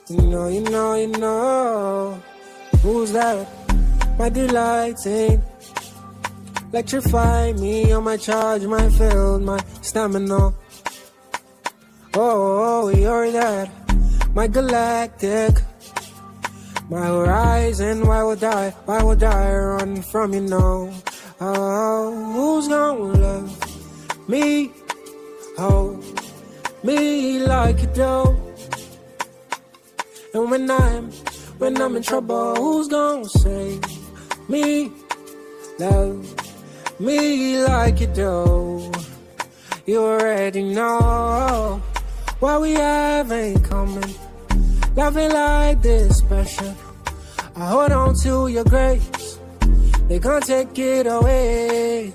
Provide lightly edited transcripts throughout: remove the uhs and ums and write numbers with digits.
You know. Who's that? My delighting. Electrify me on my charge, my field, my stamina. Oh, you're that. My galactic. My horizon, why would I run from you now? Oh, who's gonna love me? Oh, me like you do. And when I'm in trouble, who's gonna save me? Love me like you do. You already know what we have ain't coming. Loving like this special. I hold on to your grace. They can't take it away.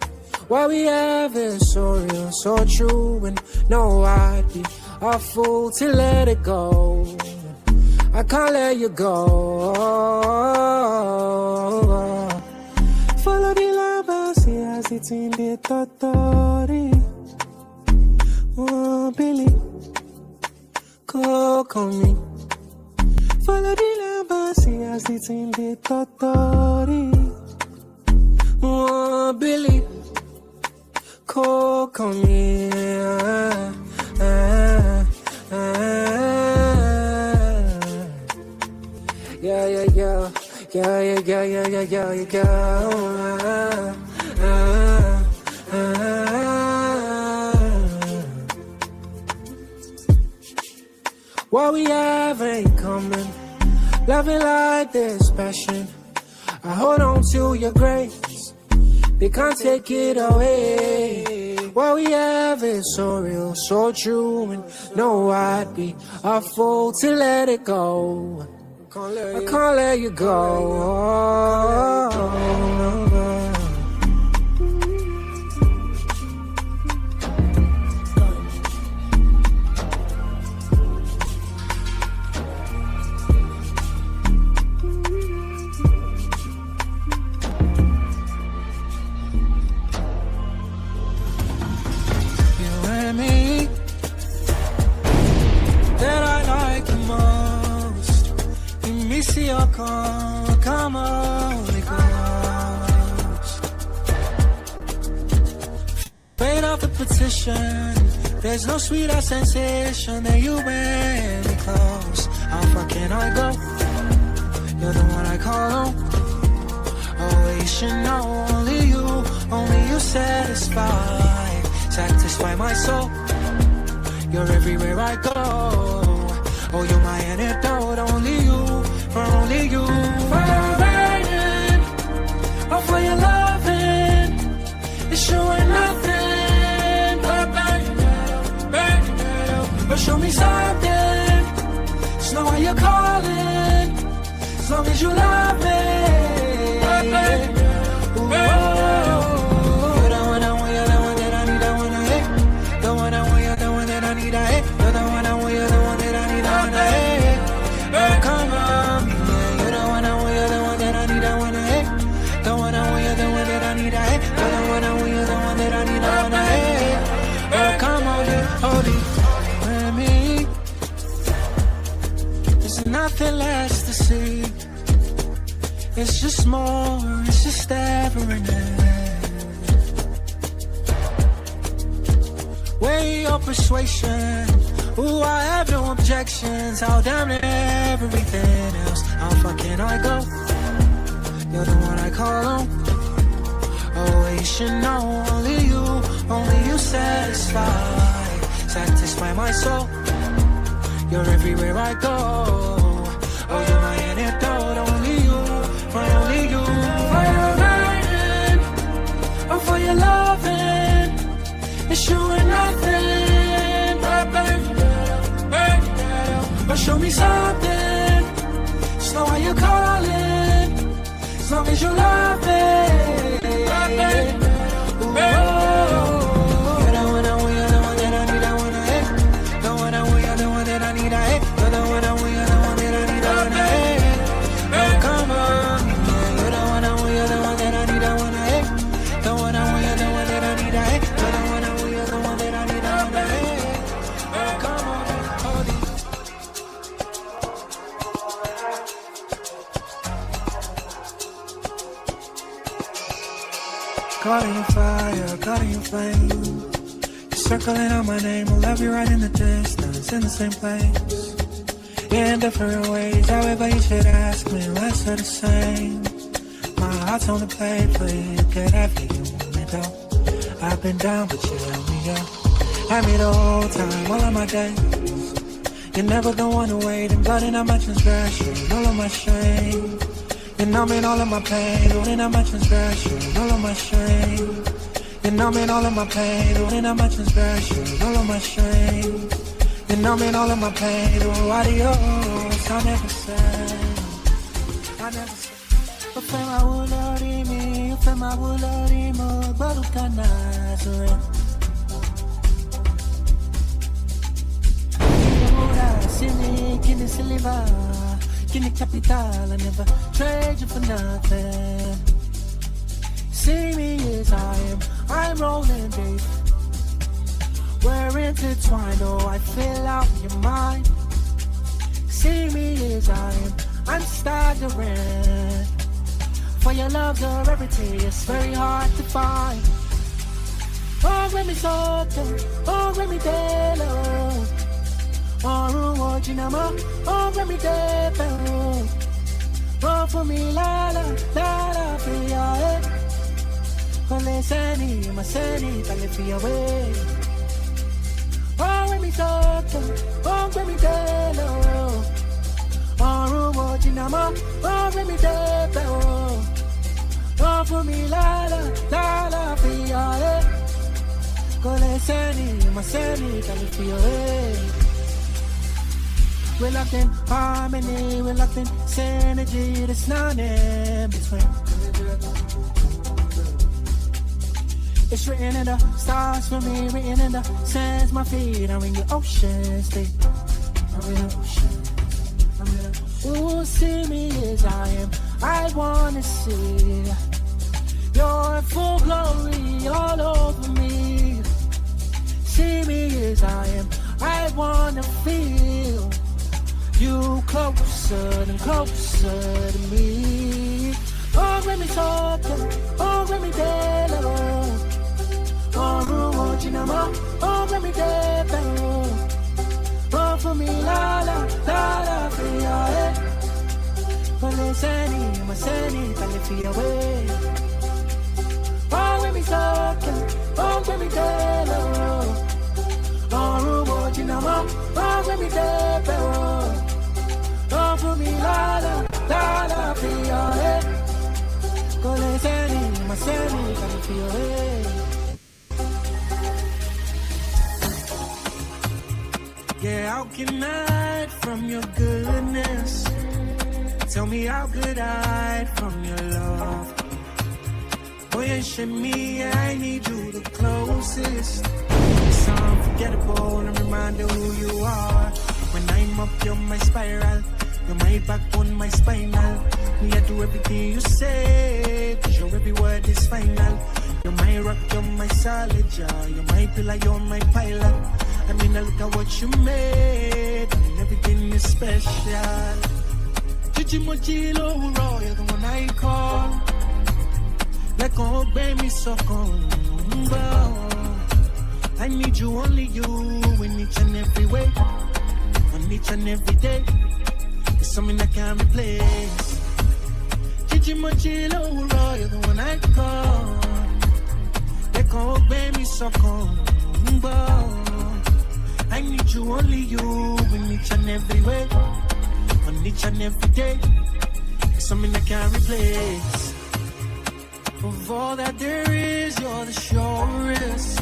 What we have is so real, so true. And no, I'd be a fool to let it go. I can't let you go. Follow the lava, see as it's in the totori. Oh, Billy, coco me. Follow the lava, see as it's in the totori. Oh, Billy, coco me. What we have ain't coming. Loving like this passion. I hold on to your grace. They can't take it away. What we have is so real, so true. And no, I'd be a fool to let it go. I can't let you go. You and me, that I like the most. You see your come Holy Ghost. Wait off the petition. There's no sweeter sensation than you when me close. How far can I go? You're the one I call home. Oh, you should know only you satisfy my soul. You're everywhere I go. Oh, you're my antidote, only you, for only you. For your burning, oh, for your loving, it's showing nothing but show me something. Just know why you're calling, as long as you love me. Nothing less to see. It's just more, it's just everything. Weigh your persuasion. Ooh, I have no objections. How damn near everything else. How far can I go? You're the one I call on. Oh, you should know only you satisfy my soul. You're everywhere I go. Oh, you're my antidote, only you, for only you. For your burning, oh, for your loving, it's showing nothing but show me something. Just know why you're calling, as long as you love me. caught in your fire, caught in your flame. You're circling out my name, I'll love you right in the distance, in the same place. Yeah, in different ways, however you should ask me, let's do the same. My heart's on the plate for you, get after you want me down. I've been down, but you held me up. Had me the whole time, all of my days. You're never the one to wait, and blood in my transgression, all of my shame. You're numbing all of my pain, ruining all my transgression, all of my shame. You're numbing all of my pain, ruining all my transgression, all of my shame. You're numbing all of my pain, oh adios, I never said, I never said. Ufema ulorimi, ufema ulorimo, baruka nazure. Sini, kini siliva, kini capital, I never trade you for nothing. See me as I am, I'm rolling, babe. We're intertwined, oh, I fill out your mind. See me as I am, I'm staggering. For your love, the rarity is very hard to find. Oh, let me sote, oh, let me delo. Oh, watching them up, oh, let me delo. Oh, for me, la la, for your head. Con seni, ma seni, tale for your way. Oh, let me sote, oh, let me delo. Oh, watching them up, oh, let me delo. Oh, for me, la la, for your head. Con seni, ma seni, tale for your way. We're locked in harmony, we're locked in synergy, there's none in between. It's written in the stars for me, written in the sands, my feet are in the ocean state. I'm in the ocean. Ooh, see me as I am, I wanna see your full glory all over me. See me as I am, I wanna feel you closer and closer to me. Oh, let me talk, oh, let me tell. Oh, watching them up, oh, let me tell. Oh, for me, la, for your head. But listen, my seni, tell it for your way. Oh, let me talk, oh, let me tell. Oh, watching them up, oh, let me tell. Oh, for me, la, for your head. Go listen, my seni, tell it for your head. Yeah, how can I hide from your goodness? Tell me how could I hide from your love? Boy, you should me, I need you the closest. It's unforgettable and a reminder who you are. When I'm up, you're my spiral. You're my backbone, my spinal. Me, I do everything you say, 'cause your every word is final. You're my rock, you're my solid jaw. You're my pillar, you're my pilot. I mean, I look at what you made, and everything is special. Gigi Mochilo, you're the one I call. Like, oh, baby, so come. I need you, only you, in each and every way. On each and every day. It's something I can't replace. Gigi Mochilo, you're the one I call. Like, oh, baby, so come. I need you, only you, in each and every way. On each and every day. It's something I can't replace. Of all that there is, you're the surest.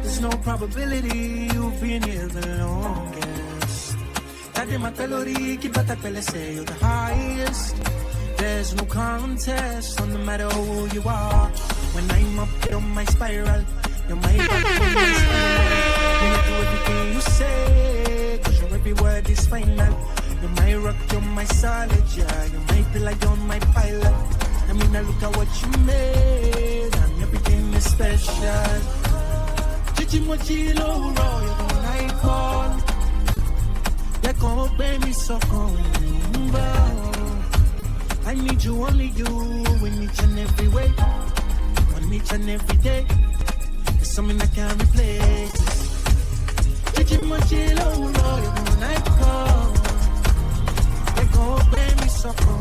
There's no probability you've been here the longest. That in my melody, keep at that say you're the highest. There's no contest, no matter who you are. When I'm up, you're my spiral. You're my backbone, my spinal. When I do everything you say, 'cause your every word is final. You're my rock, you're my solid, yeah. You're my pillar, you're my pilot. I mean, I look at what you made, and everything is special. Gigi Mochilo, you're the one I call. Like, oh, baby, so come. I need you, only you, in each and every way. On them each and every day. It's something I can't replace. Chichi mochila ulo yung night call. They go play me soccer.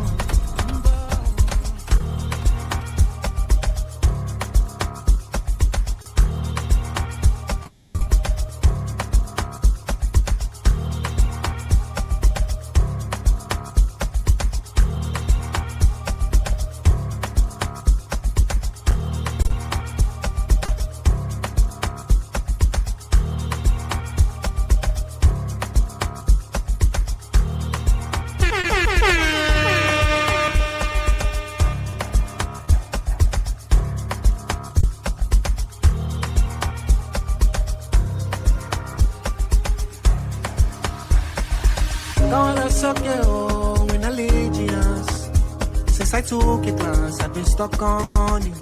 In allegiance. Since I took your glance, I've been stuck on you.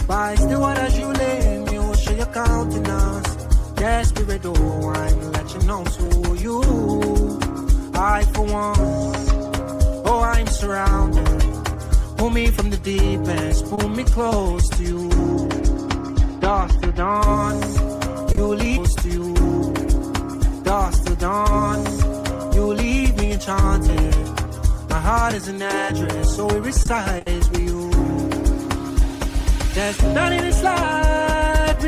By still what as you lay me, will show your countenance. Yes, spirit, oh, I'm let you know to you. I for one, oh, I'm surrounded. Pull me from the deep end, pull me close to you. Dusk till dawn, you lead us to you. Dusk till dawn, you leave me enchanted. My heart is an address, so it resides with you. There's nothing in this life,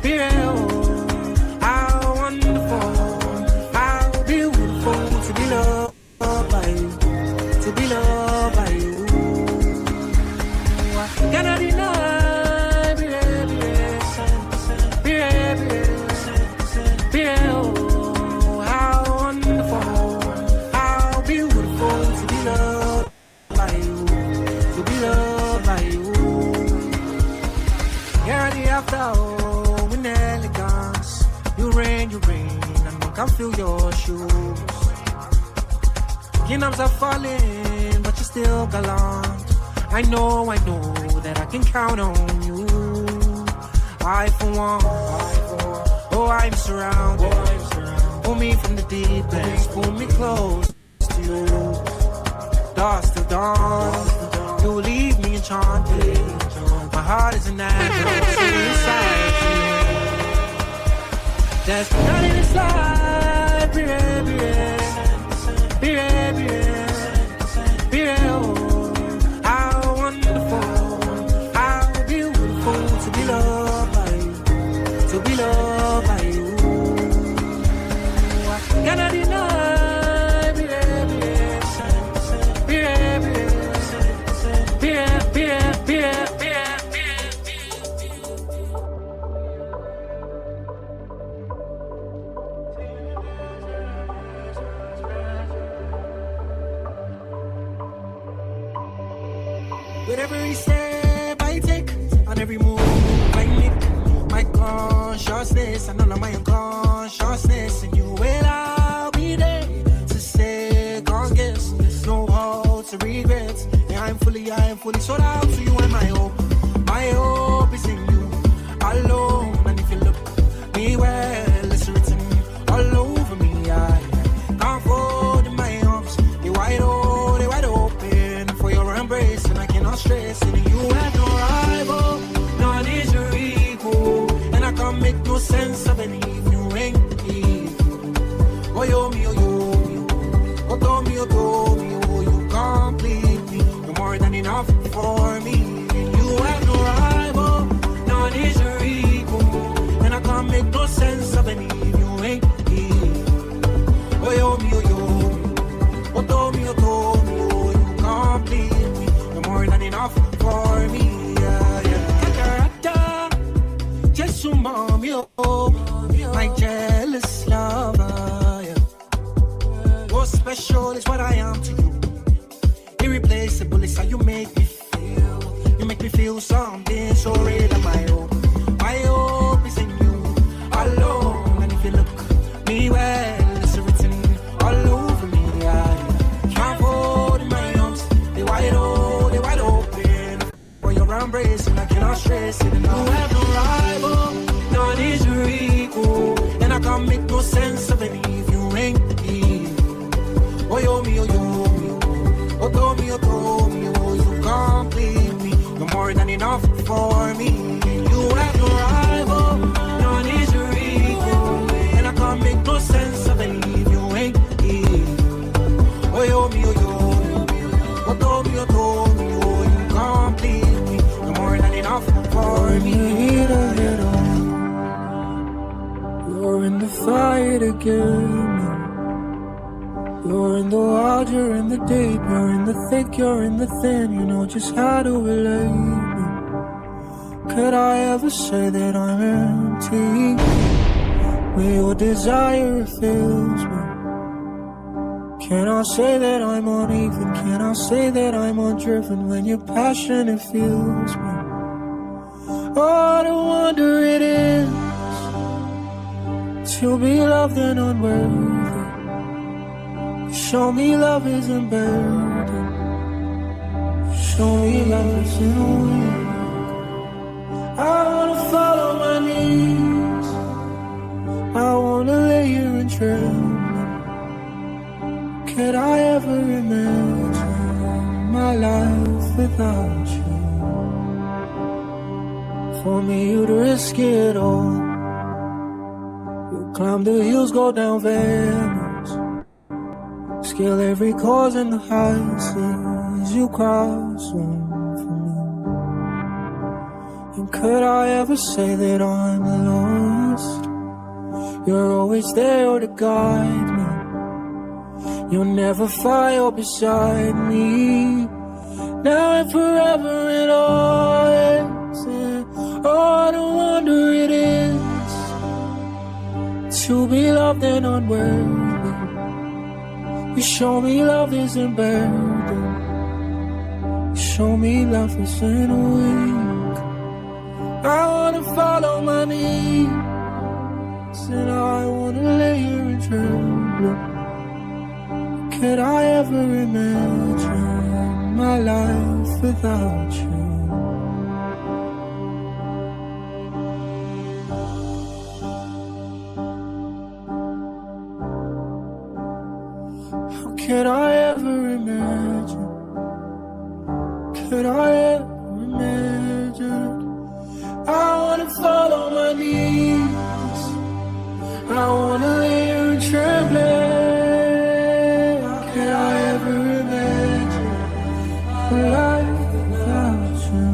be oh, how wonderful, how beautiful to be loved by you, to be loved by you. I cannot deny. In elegance, you rain, and I can feel your shoes. Kingdoms are falling, but you're still gallant. I know that I can count on you. I for one, oh, I'm surrounded. Pull me from the deep end, pull me close to you. Dusk till dawn, you leave me enchanted. My heart is an address, inside you. There's nothing in this life, oh, how wonderful, how beautiful to be loved by you, to be loved by you. I cannot deny. With every step I take, on every move I make, my consciousness and all of my unconsciousness, and you will I'll be there to second guess. No hold to regrets. Yeah, I am fully sold out to you, and my hope is in you alone. And if you look me well, it's written all over me. I can't fold in my arms, they wide open for your embrace. Stress, and you have no rival, none is your equal, and I can't make no sense of any if you ain't equal. Oh, yo, me, oh, you complete me. You're more than enough for me. You have no rival, none is your equal, and I can't make no sense of any if you ain't equal. Oh, yo, me, oh, you complete me. More than enough for me, yeah. Just so mommy, oh, my jealous lover, yeah. What's special is what I am to you. Irreplaceable is how you make me feel. You make me feel something so real. My hope is in you alone. And if you look me well, it's written all over me, yeah. Can't hold in my arms, they wide open for your embrace, and I cannot stress it enough. You have no rival, none is your equal, and I can't make no sense of any if you ain't the key. Oh, yo, me, oh, yo, me, oh, me. You're in the fight again. You're in the wild, you're in the deep, you're in the thick, you're in the thin. You know just how to relate me. Could I ever say that I'm empty? When your desire fills me. Can I say that I'm uneven? Can I say that I'm undriven? When your passion, it fills me. Oh, no wonder it is to be loved and unworthy. Show me love isn't burden. Show me love isn't weak. I wanna follow my knees. I wanna lay here and tremble. Could I ever imagine my life without you? For me, you'd risk it all. You'd climb the hills, go down valleys, scale every course in the heights as you cross one for me. And could I ever say that I'm lost? You're always there to guide me. You'll never fire beside me. Now and forever and always. And oh, no wonder it is to be loved and unworthy. You show me love isn't burden. You show me love isn't weak. I wanna follow my needs, and I wanna lay here and tremble. Could I ever imagine my life without you? How could I ever imagine? Could I ever imagine? I wanna follow my needs. I wanna lay here and tremble. Life without you.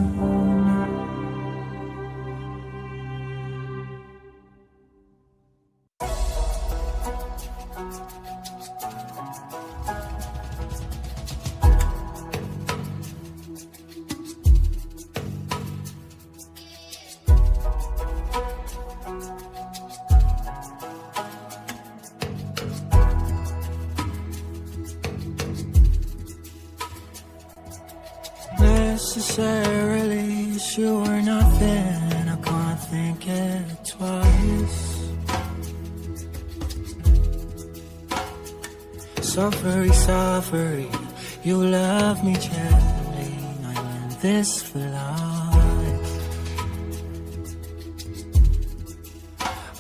Necessarily, you were nothing. I can't think it twice. Suffery, you love me gently. I'm in this for life.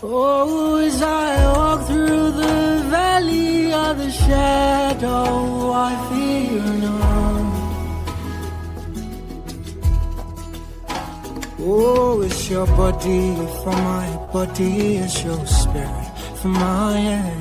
Oh, as I walk through the valley of the shadow, I fear none. Oh, it's your body for my body, it's your spirit for my head.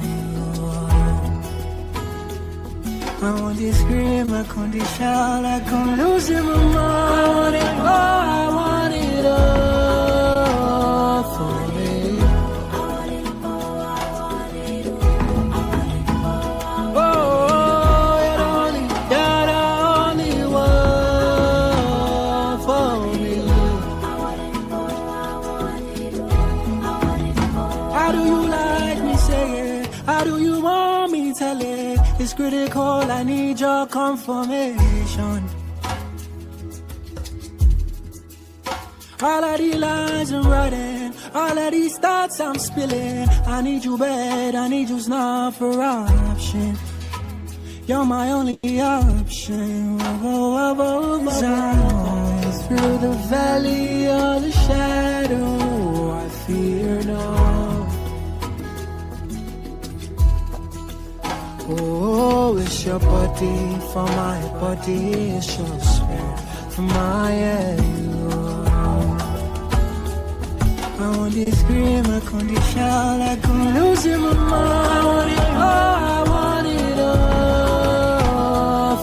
I want to scream, I can't shout, I can't lose in my mind. I want it all, I want it all for me. I want it all, I want it all, I want it all. Oh, it only, that only one for me. I want it all, I want it all, I want it all. How do you like me say it? How do you want me tell it? It's critical, I need your confirmation. All of the lines I'm writing, all of these thoughts I'm spilling. I need you bad, I need you's not for option. You're my only option. As I walk through the valley of the shadow, I fear no. Oh, it's your body for my body, it's your spirit for my head. I want to scream, I can't shout, I can't lose in my mind. I want it all, I want it all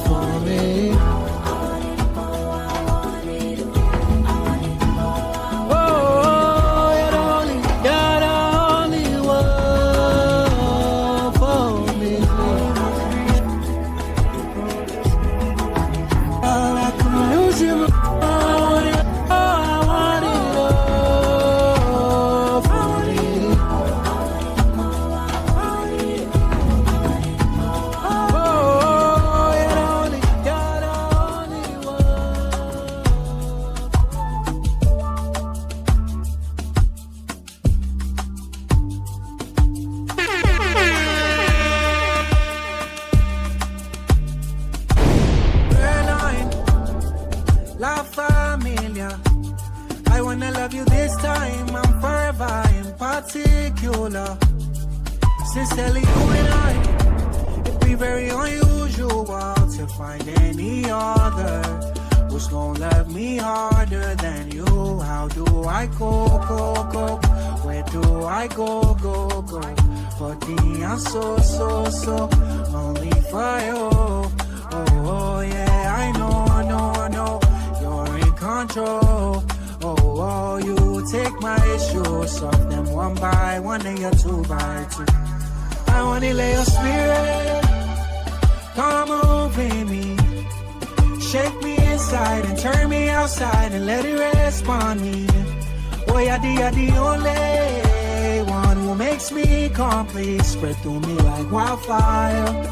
for me. I want it all, I want it all, I want it all. Oh, it only, God only one. love. Sincerely, you and I, it'd be very unusual to find any other who's gonna love me harder than you. How do I go? Where do I go? For me, I'm so only for you. Oh yeah, I know, you're in control. Oh, you take my issues, solve them one by one and you're two by two. I wanna lay your spirit, come over me, shake me inside and turn me outside and let it rest on me. Oh, you're the only one who makes me complete. Spread through me like wildfire.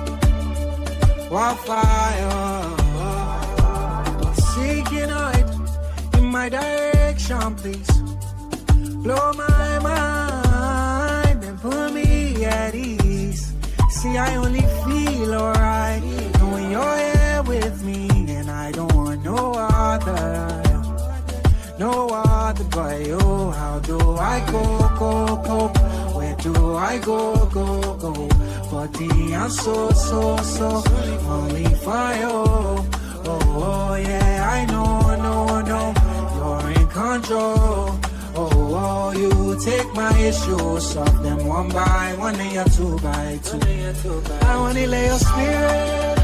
Seeking out in my direction, please. Blow my mind and put me at ease. See, I only feel alright knowing you're here with me, and I don't want no other but you. How do I go? Where do I go? For thee, I'm so only for you. Oh yeah, I know, you're in control. Oh, you take my issues, solve them one by one and you're two by two. I wanna lay your spirit,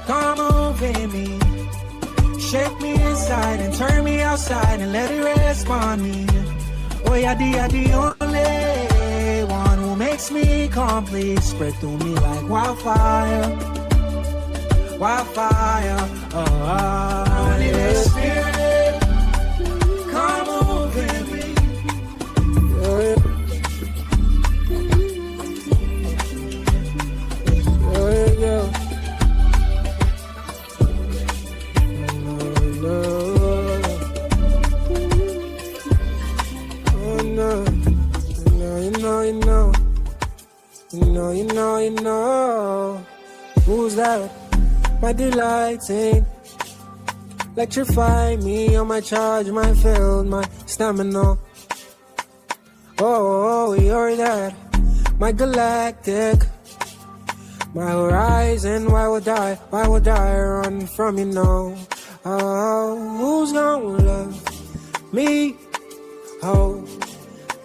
come over me, shake me inside and turn me outside and let it rest on me. Oh, you're the only one who makes me complete. Spread through me like wildfire. Oh, I wanna lay your spirit, come over me. Yeah. You know. Who's that? My delighting. Electrify me on my charge, my field, my stamina. Oh, you're that. My galactic. My horizon, why would I run from you now? Oh, who's gonna love me? Oh,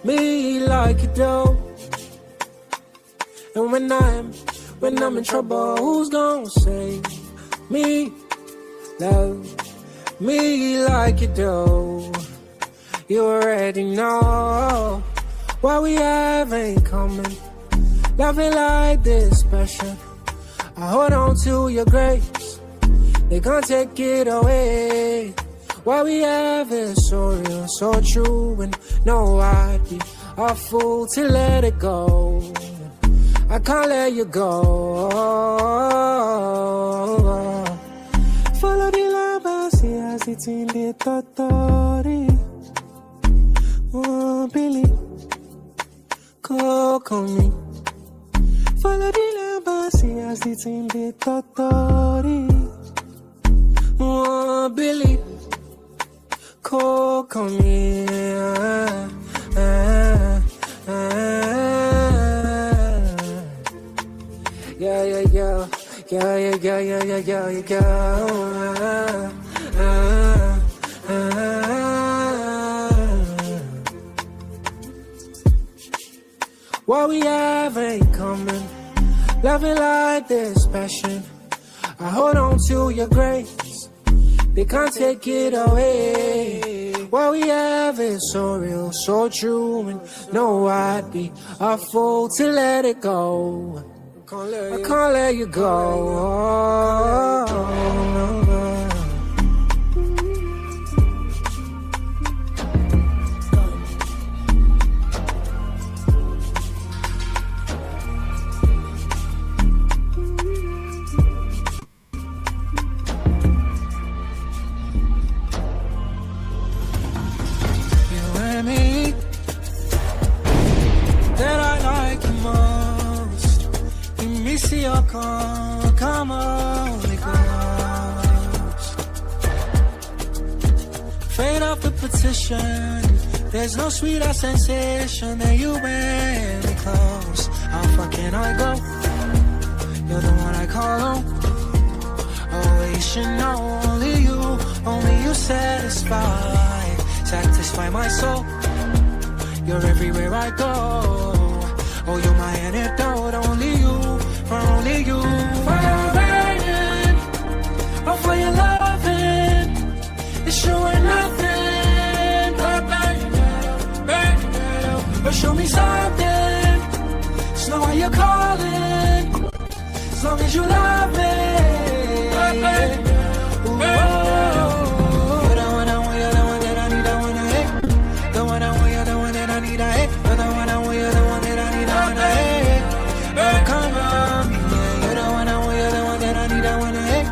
me like you do. And when I'm in trouble, who's gonna save me? Love me like you do. You already know what we have ain't coming. Loving like this special. I hold on to your grace. They can't take it away. What we have is so real, so true. And no, I'd be a fool to let it go. I can't let you go. Follow the lava, see as it's in the totori. Oh, Billy, call me. Follow the lava, see as it's in the totori. Oh, Billy, call me. What we have ain't coming. Loving like this passion. I hold on to your grace. They can't take it away. What we have is so real, so true. And no, I'd be a fool to let it go. I can't let you go. You and me, that I like you most. You miss your come Holy Ghost. Fade off the petition, There's no sweeter sensation than you when we close. How far can I go? You're the one I call on. Oh, you should know only you satisfy my soul. You're everywhere I go. Oh, you're my antidote. Only you, for your burning, oh, for your loving. It's showing nothing but show me something. Just know why you're calling. As long as you love me. Ooh, oh. You're the one I want, you're the one that I need, I wanna hate. The one I want, you're the one that I need, I hate. You're the one I want, you're the one that I need, I wanna hate. Oh, come on, yeah. You're the one I want, you're the one that I need, I wanna hate.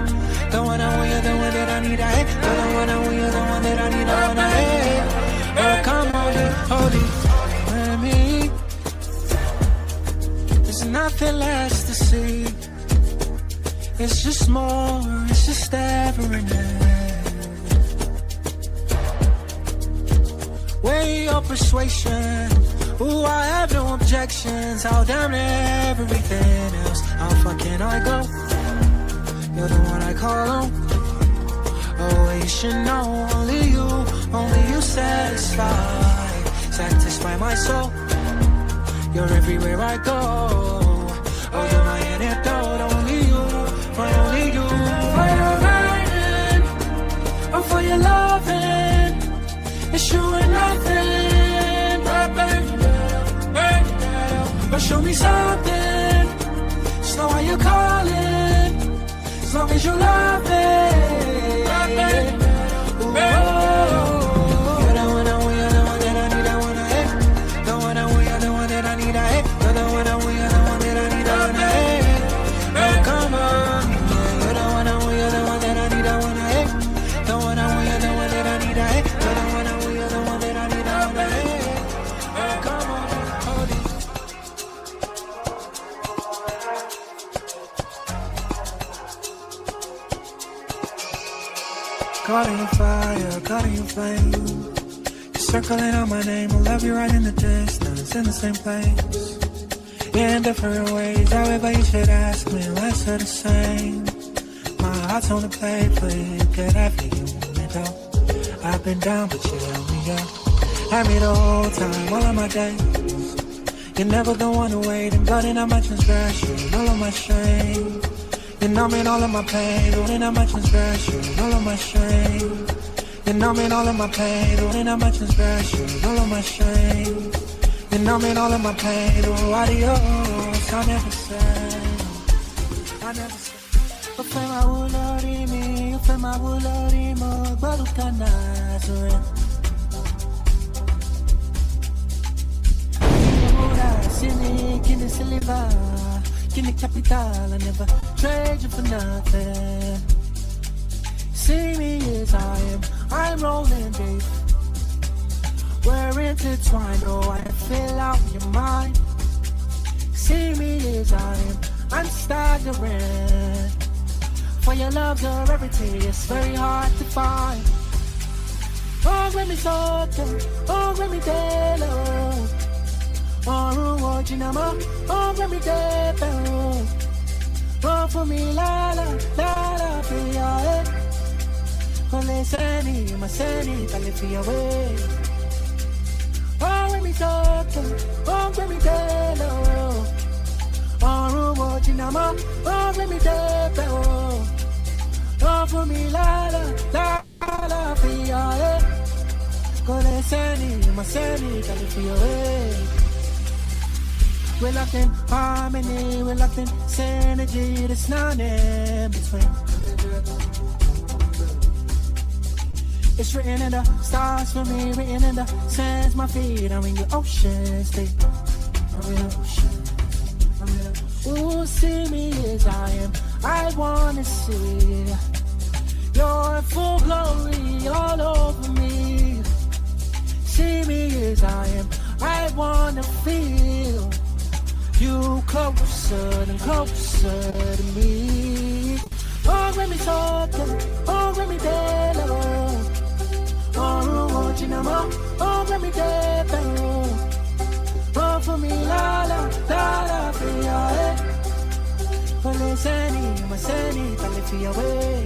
The one I want, you're the one that I need, I hate. You're the one I want, you're the one that I need, I wanna hate. Oh, come on, hold it with me. There's nothing less to see. It's just more, it's just everything. Weigh your persuasion. Ooh, I have no objections. I'll damn everything else. How far can I go? You're the one I call on. Oh, you should know only you satisfy my soul. You're everywhere I go. Oh, you're my antidote. Only you, for your burning, oh, for your loving. It's showing nothing but show me something. Just know why you're calling. As long as you love me. Ooh, oh. You're the one I want, you're the one that I need, I wanna hate. The one I want, you're the one that I need, I hate. You're the one I want, you're the one that I need, I wanna hate. Oh, come on, yeah. You're the one I want, you're the one that I need, I wanna hate. The one I want, you're the one that I need, I hate. You're the one I want, you're the one that I need, I wanna hate. Oh, come on, hold it. Caught in fire, caught in flame. You're circling out my name, I'll love you right in the distance, in the same place. Yeah, in different ways, however you should ask me, let's do the same. My heart's on the plate for you, get after you, you know. I've been down, but you held me up. Had me the whole time, all of my days. You're never the one to wait, and blood in my transgression, all of my shame. You're numbing all of my pain, ruining all my transgression, all of my shame. You're numbing all of my pain, ruining all my transgression, all of my shame. You're numbing all of my pain, oh adios, I never said. You feel my wulorimi, you feel my wulorimo, baruka Nazareth. Sini, kini siliva. In the capital, I never trade you for nothing. See me as I am, I'm rolling deep. We're intertwined, oh, I fill out your mind. See me as I am, I'm staggering. For your love's a rarity, it's very hard to find. Oh, let me talk, oh, let me tell you. Oh, watching them up, oh, let me get down. Oh, for me, la, for your head. Con le seni, ma seni, tale for your way. Oh, let me talk, oh, let me tell you. Oh, watching them up, oh, let me get down. Oh, for me, la, for your head. Con le seni, ma seni, tale for your way. We're locked in harmony, we're locked in synergy, there's none in between. It's written in the stars for me, written in the sands, my feet. I'm in your ocean state. I'm in the ocean. Ooh, see me as I am. I wanna see your full glory all over me. See me as I am. I wanna feel you closer and closer to me. Oh, let me talk, oh, let me tell you. Oh, watching them all, oh, Oh, let me get down. Oh, for me, la la, la la, for ya, eh. Maleseni, maseni, talifi away.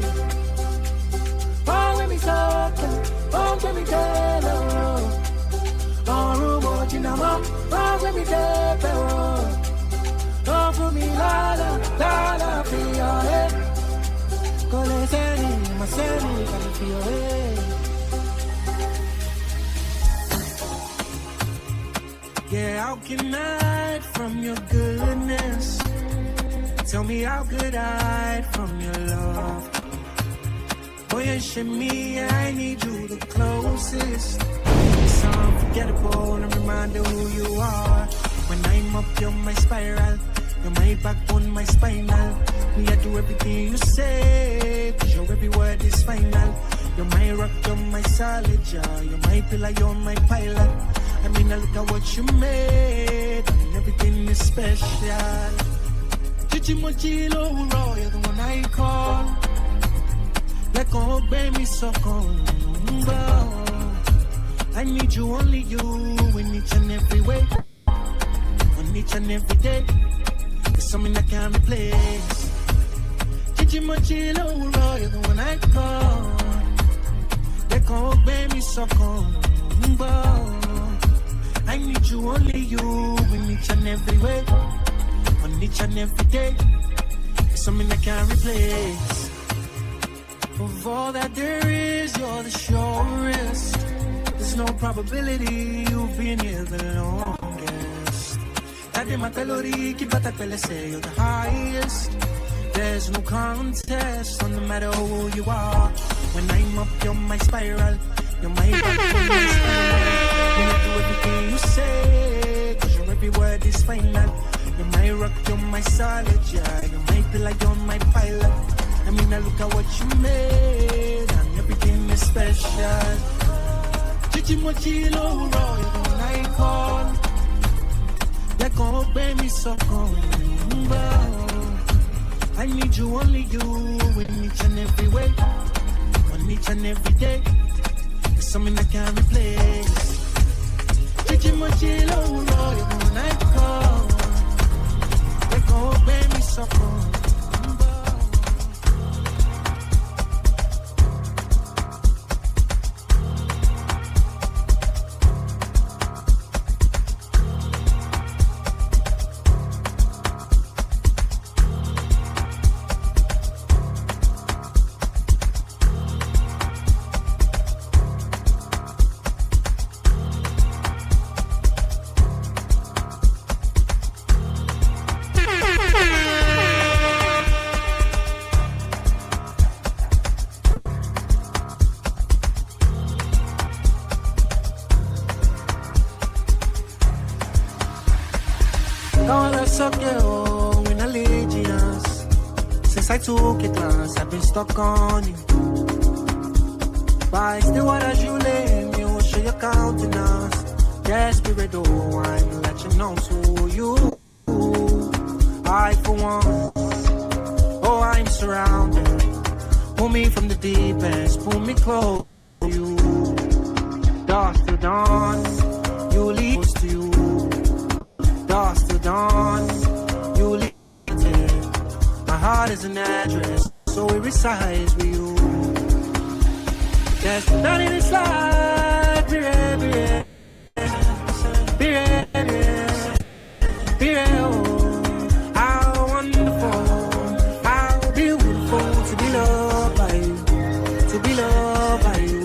Oh, let me talk, oh, let me get down. Oh, rumor, jinama, oh, let me get down. Oh, for me, la la, la la, for ya, eh. Maleseni, maseni, talifi away. Yeah, how can I hide from your goodness? Tell me how could I hide from your love? Boy, you show me I need you the closest. It's unforgettable, I'm reminded who you are. When I'm up, you're my spiral. You're my backbone, my spinal. Me, I do everything you say, cause your every word is final. You're my rock, you're my solid jar. You're my pillar, you're my pilot. I mean, I look at what you made, and everything is special. Chichi Mochilo, you're the one I call. Let go, baby, so come. I need you, only you, in each and every way. On each and every day. There's something I can't replace. Chichi Mochilo, you're the one I call. Let go, baby, so come. I need you, only you, in each and every way. On each and every day. It's something I can't replace. Of all that there is, you're the surest. There's no probability you've been here the longest. That in my melody, keep at that say you're the highest. There's no contest, no matter who you are. When I'm up, you're my spiral. You're my backbone, my spiral. When I do everything you say, cause your every word is final. You're my rock, you're my solid, yeah. You're my pillar, you're my pilot. I mean, I look at what you made, and everything is special. Chichi Mochilo, you're the one I call. Let go, baby, so come. I need you, only you, in each and every way. On each and every day. It's something I can't replace. Chichi Mochilo, you're the one I call. Let go, baby, so come. Since I took your class, I've been stuck on you. But I still wanna you lame, you show your countenance. Desperate, oh, I'm let you know to you. I for one, oh, I'm surrounded. Pull me from the deep end, pull me close to you. Dusk till dawn, you lead us to you. Dusk till dawn, you lead it. My heart is an address, so it resides with you. There's nothing inside, be real, be real. Be real, be real. How wonderful, how beautiful to be loved by you, to be loved by you.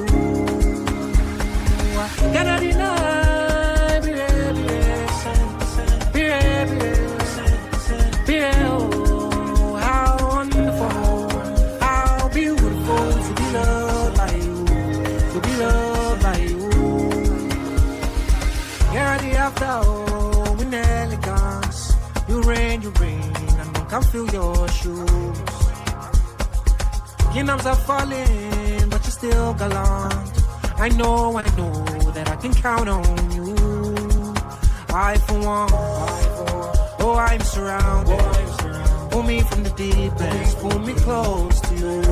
I cannot deny, be real, be real. Be real, be real. Be real. How wonderful, how beautiful to be loved by you, to be loved by you. You're the after, oh, in elegance. You rain, and I can feel your shoes. Kingdoms are falling, but you're still gallant. I know that I can count on you. I for one, oh, I'm surrounded. Pull me from the deep end, pull me close to you.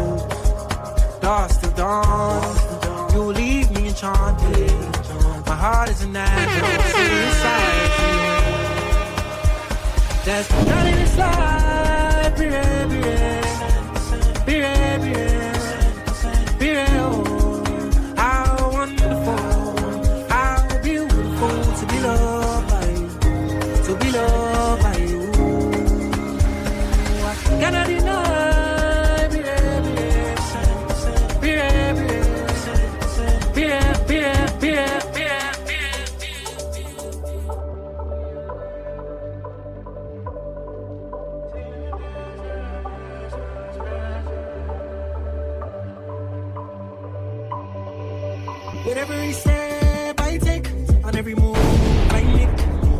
Dusk till dawn, you leave me enchanted. My heart is a natural suicide. There's none in this life, oh, how wonderful, how beautiful to be loved by you, to be loved by you. I cannot deny, with every step I take, on every move I make,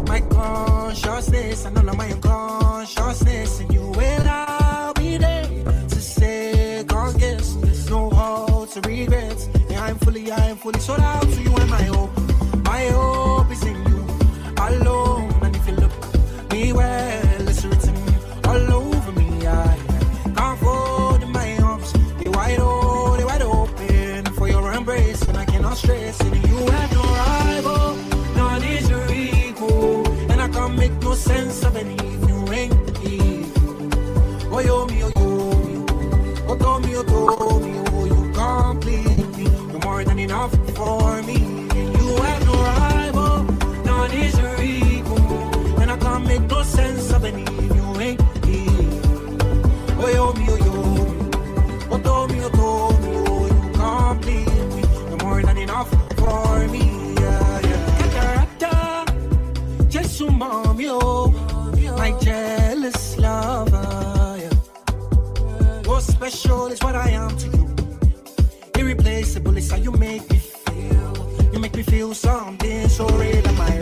my consciousness and all of my unconsciousness, and you will I'll be there to second guess. There's no hold to regrets. Yeah, I'm fully sold out to you, and my hope is in you alone. And if you look me well, it's written all over me. I can't fold in my arms, they're wide open for your embrace, and I cannot stress it. You have no rival, none is your equal, and I can't make no sense of any if you ain't equal. Oh, yo, me, oh, yo, me, oh, to me, oh, you complete me. You're more than enough for me. You have no rival, none is your equal, and I can't make no sense of any if you ain't equal. Oh, yo, me, oh, to me, oh, you complete me. You're more than enough for me. Yeah, yeah. Just mommy, oh, my jealous lover. Yeah. You're special is what I am to you. Irreplaceable is how you make me feel. You make me feel something so real. And my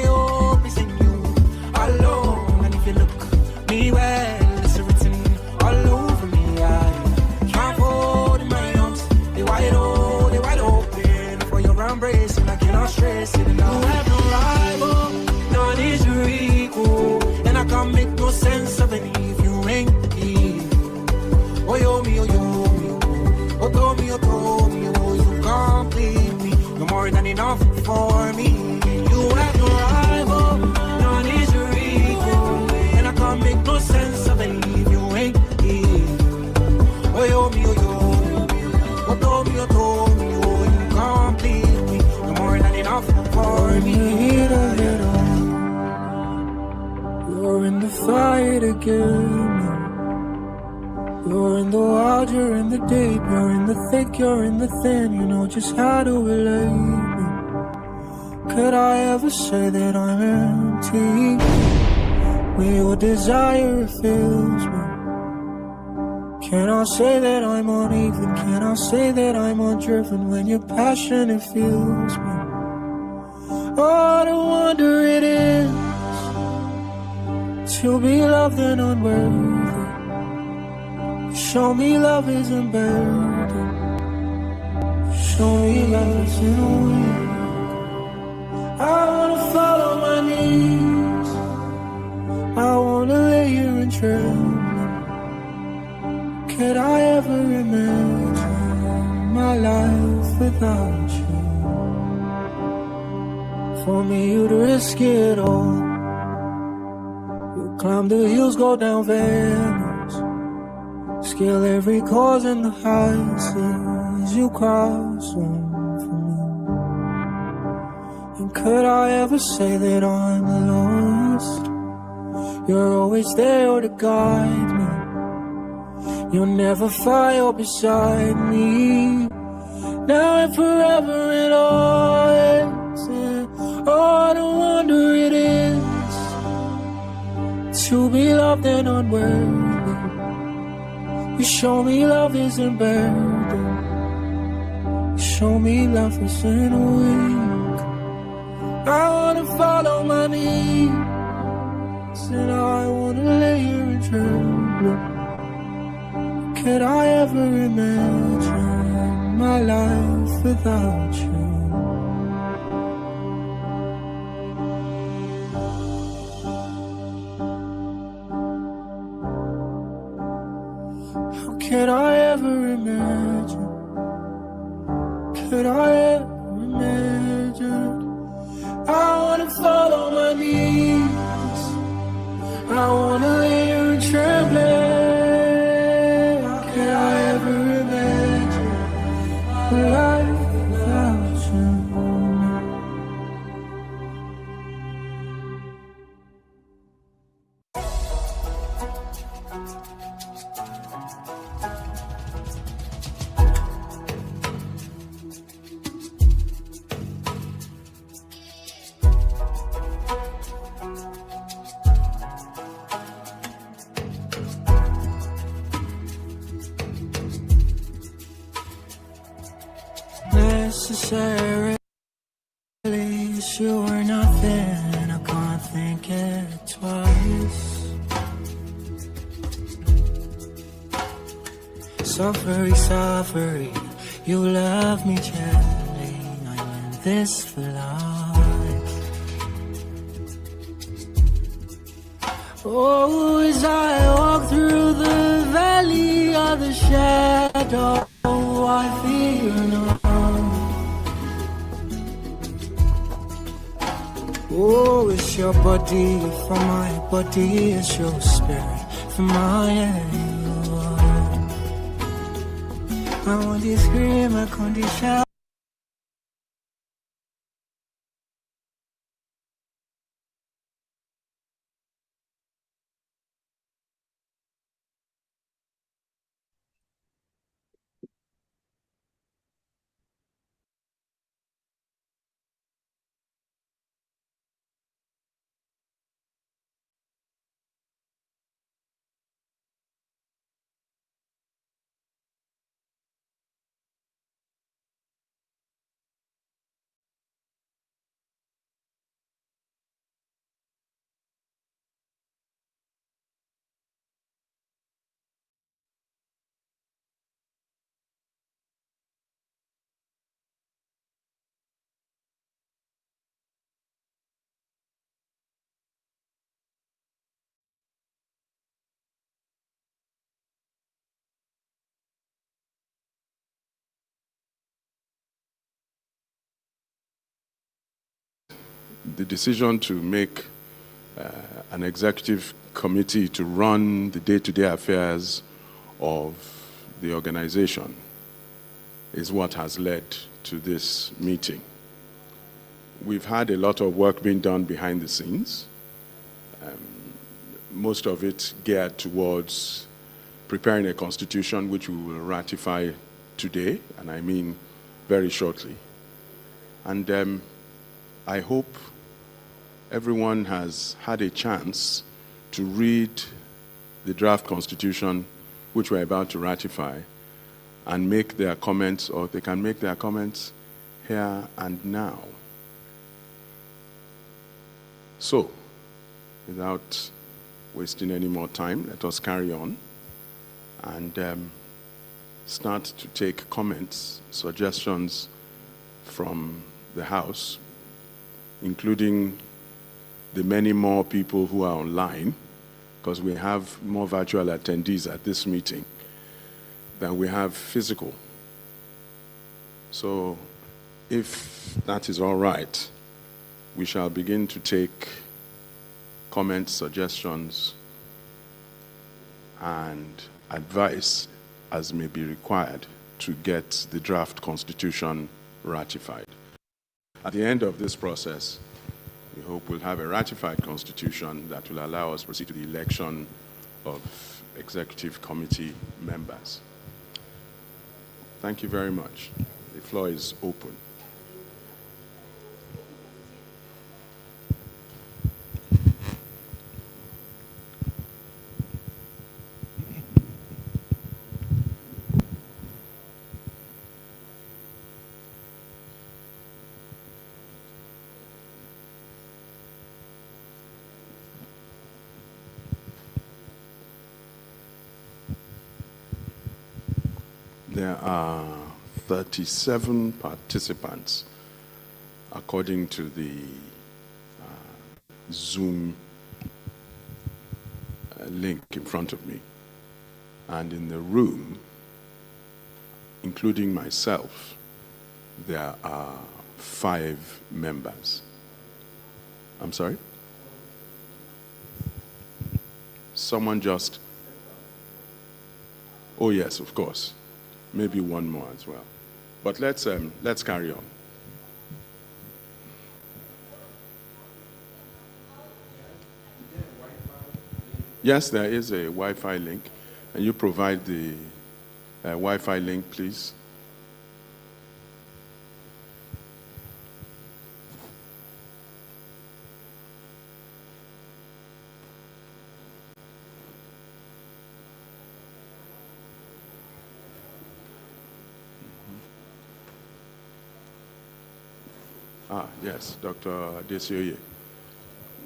hope is in you alone. And if you look me well, it's written all over me. I can't hold in my arms, they wide open for your embrace, and I cannot stress it enough. You have no rival, none is your equal, and I can't make no sense of any if you ain't equal. Oh, yo, me, oh, you complete me. You're more than enough for me. You have no rival, none is your equal, and I can't make no sense of any if you ain't equal. Oh, yo, me, you complete me. You're more than enough for me. You're in the fight again. You're in the wild, you're in the deep, you're in the thick, you're in the thin. You know just how to relate me. Could I ever say that I'm empty when your desire fills me? Can I say that I'm uneven? Can I say that I'm undriven when your passion it fills me? Oh, the wonder it is to be loved and unworthy. Show me love isn't burden. Show me love isn't weak. I wanna follow my knees. I wanna lay here and tremble. Could I ever imagine my life without you? For me, you'd risk it all. You'd climb the hills, go down valleys, scale every cause in the heights as you cross one for me. And could I ever say that I'm lost? You're always there to guide me. You'll never fail beside me. Now and forever and always. And oh, the wonder it is to be loved and unworthy. You show me love isn't burden. You show me love isn't weak. I wanna follow my needs, and I wanna lay here and tremble. Could I ever imagine my life without you? Could I ever imagine? Could I ever imagine? necessarily. It's you or nothing. I can't think it twice. Suffery, you love me gently. I'm in this for life. Oh, as I walk through the valley of the shadow, I fear no harm. Oh, it's your body for my body, it's your spirit for my head. I want to scream, I can't shout. The decision to make an executive committee to run the day-to-day affairs of the organization is what has led to this meeting. We've had a lot of work being done behind the scenes, most of it geared towards preparing a constitution which we will ratify today, and I mean very shortly. And I hope everyone has had a chance to read the draft constitution which we're about to ratify and make their comments, or they can make their comments here and now. So, without wasting any more time, let us carry on and start to take comments, suggestions from the House, including the many more people who are online, because we have more virtual attendees at this meeting than we have physical. So if that is all right, we shall begin to take comments, suggestions, and advice as may be required to get the draft constitution ratified. At the end of this process, we hope we'll have a ratified constitution that will allow us to proceed to the election of executive committee members. Thank you very much. The floor is open. There are 37 participants according to the Zoom link in front of me. And in the room, including myself, there are 5 members. I'm sorry? Someone just... Oh yes, of course. Maybe one more as well. But let's carry on. Yes, there is a Wi-Fi link. And you provide the Wi-Fi link, please. Yes, Dr. Desioye.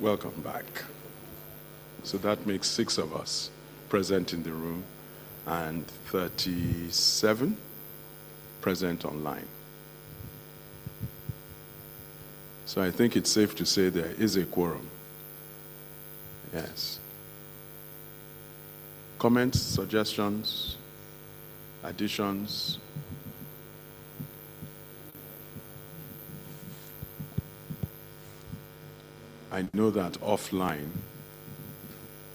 Welcome back. So that makes 6 of us present in the room and 37 present online. So I think it's safe to say there is a quorum. Yes. Comments, suggestions, additions? I know that offline,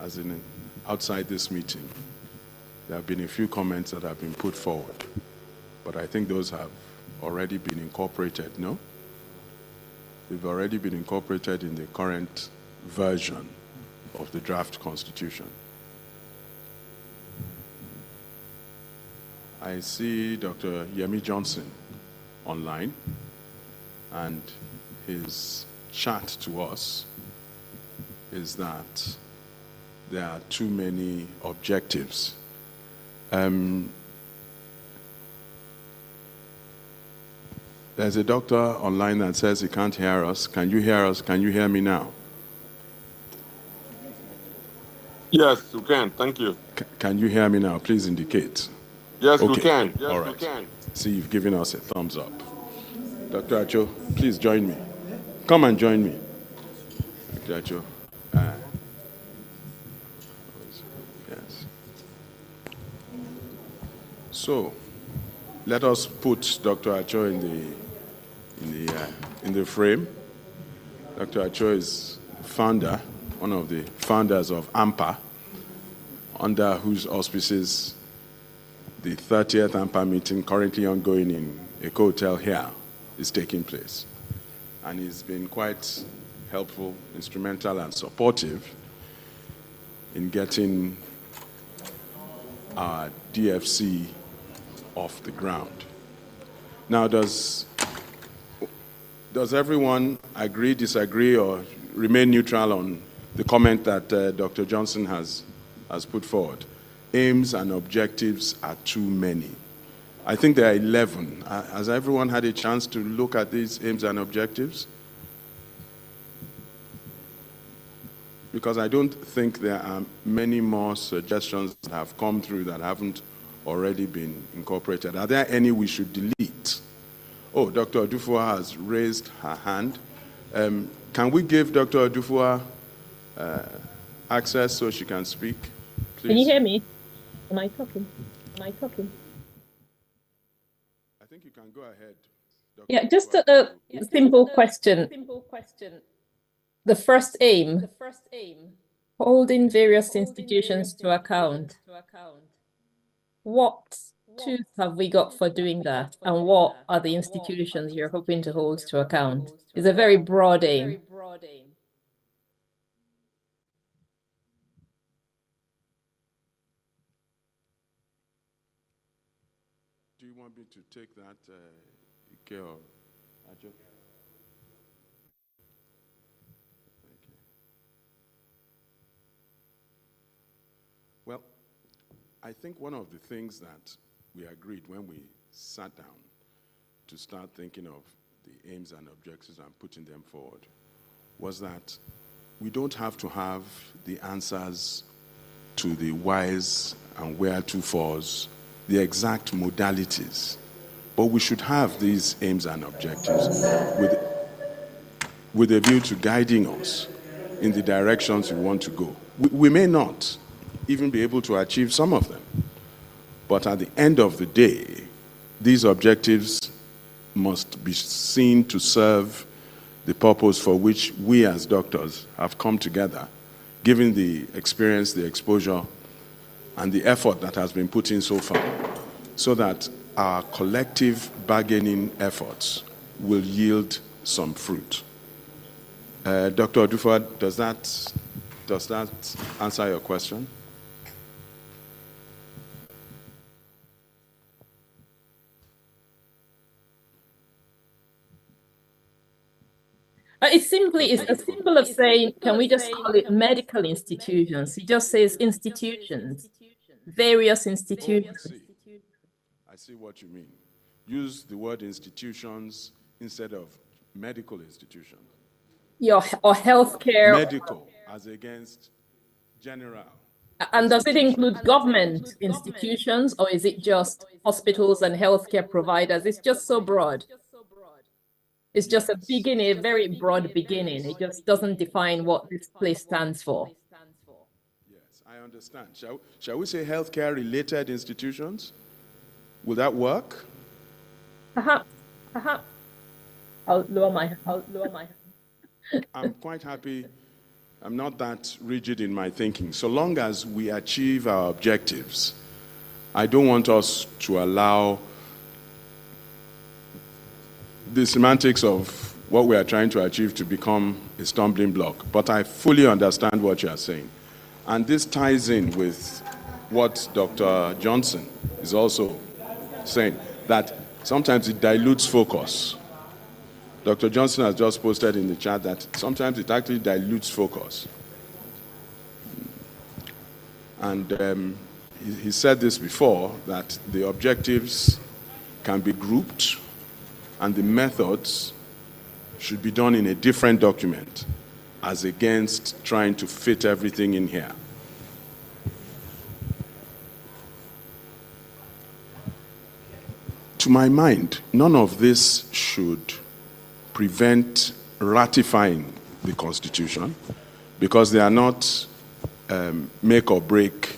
as in outside this meeting, there have been a few comments that have been put forward, but I think those have already been incorporated, no? They've already been incorporated in the current version of the draft constitution. I see Dr. Yemi Johnson online, and his chat to us is that there are too many objectives. There's a doctor online that says he can't hear us. Can you hear us? Can you hear me now? Yes, we can. Thank you. Can you hear me now? Please indicate. Yes, Okay. we can. Yes, All right. we can. See, you've given us a thumbs up. Dr. Acho, please join me. Come and join me. Dr. Acho. Yes. So, let us put Dr. Acho in the frame. Dr. Acho is founder, one of the founders of AMPA, under whose auspices the 30th AMPA meeting, currently ongoing in Eco Hotel here, is taking place. And he's been quite helpful, instrumental, and supportive in getting our DFC off the ground. Now, does everyone agree, disagree, or remain neutral on the comment that Dr. Johnson has put forward? Aims and objectives are too many. I think there are 11. Has everyone had a chance to look at these aims and objectives? Because I don't think there are many more suggestions that have come through that haven't already been incorporated. Are there any we should delete? Oh, Dr. Odufua has raised her hand. Can we give Dr. Odufua access so she can speak, please? Can you hear me? Am I talking? I think you can go ahead. Dr. Yeah, just Odufua. a simple question. The first aim, holding various institutions to account. What tools have we got for doing that? And what are the institutions you're hoping to hold to account? It's a very broad aim. Do you want me to take that, Ike or Ajo? Thank you. Well, I think one of the things that we agreed when we sat down to start thinking of the aims and objectives and putting them forward was that we don't have to have the answers to the whys and wheretofores, the exact modalities, but we should have these aims and objectives with a view to guiding us in the directions we want to go. We may not even be able to achieve some of them, but at the end of the day, these objectives must be seen to serve the purpose for which we as doctors have come together, given the experience, the exposure, and the effort that has been put in so far, so that our collective bargaining efforts will yield some fruit. Dr. Odufua, does that answer your question? It's as simple as saying, can we just call it medical institutions? It just says institutions, various institutions. I see what you mean. Use the word institutions instead of medical institution. Or healthcare. Medical as against general. And does it include government institutions, or is it just hospitals and healthcare providers? It's just so broad. It's just a beginning, a very broad beginning. It just doesn't define what this place stands for. Yes, I understand. Shall we say healthcare related institutions? Will that work? Perhaps. I'll lower my. I'm quite happy. I'm not that rigid in my thinking. So long as we achieve our objectives, I don't want us to allow the semantics of what we are trying to achieve to become a stumbling block. But I fully understand what you are saying. And this ties in with what Dr. Johnson is also saying, that sometimes it dilutes focus. Dr. Johnson has just posted in the chat that sometimes it actually dilutes focus. And he said this before, that the objectives can be grouped and the methods should be done in a different document as against trying to fit everything in here. To my mind, none of this should prevent ratifying the Constitution, because they are not make or break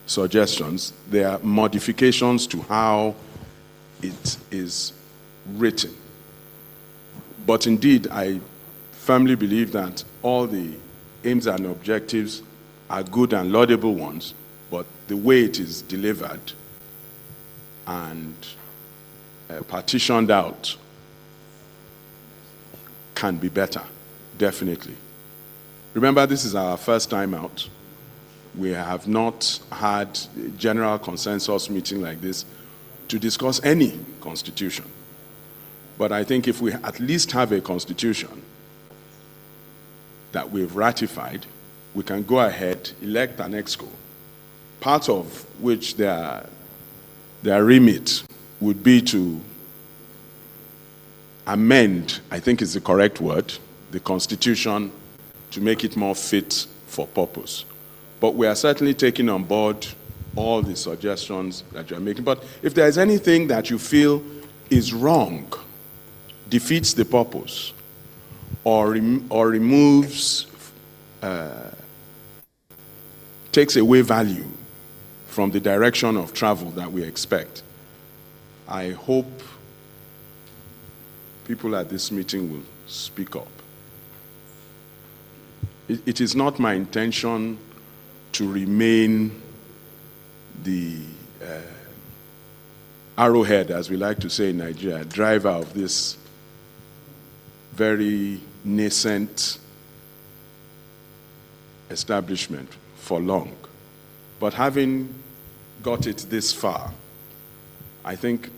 suggestions. They are modifications to how it is written. But indeed, I firmly believe that all the aims and objectives are good and laudable ones, but the way it is delivered and partitioned out can be better, definitely. Remember, this is our first time out. We have not had a general consensus meeting like this to discuss any constitution. But I think if we at least have a constitution that we've ratified, we can go ahead, elect an exco, part of which their remit would be to amend, I think is the correct word, the Constitution to make it more fit for purpose. But we are certainly taking on board all the suggestions that you're making. But if there's anything that you feel is wrong, defeats the purpose, or removes, takes away value from the direction of travel that we expect, I hope people at this meeting will speak up. It is not my intention to remain the arrowhead, as we like to say in Nigeria, driver of this very nascent establishment for long. But having got it this far, I think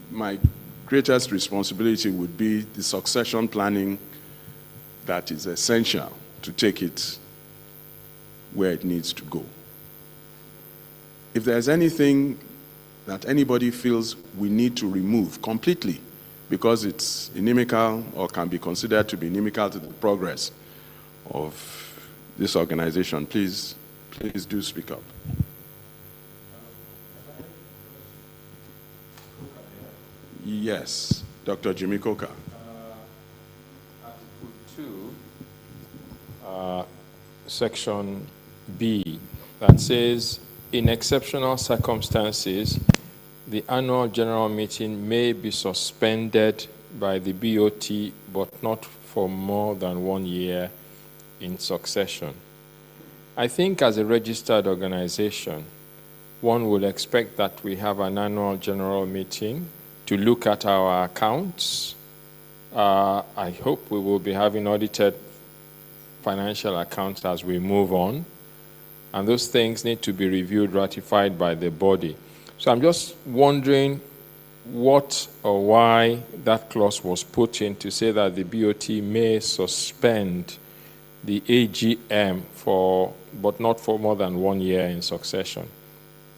my greatest responsibility would be the succession planning that is essential to take it where it needs to go. If there's anything that anybody feels we need to remove completely because it's inimical or can be considered to be inimical to the progress of this organization, please do speak up. Yes, Dr. Jimmy Coker. Article 2, Section B, that says, in exceptional circumstances, the annual general meeting may be suspended by the BOT, but not for more than 1 year in succession. I think as a registered organization, one would expect that we have an annual general meeting to look at our accounts. I hope we will be having audited financial accounts as we move on. And those things need to be reviewed, ratified by the body. So I'm just wondering what or why that clause was put in to say that the BOT may suspend the AGM but not for more than 1 year in succession.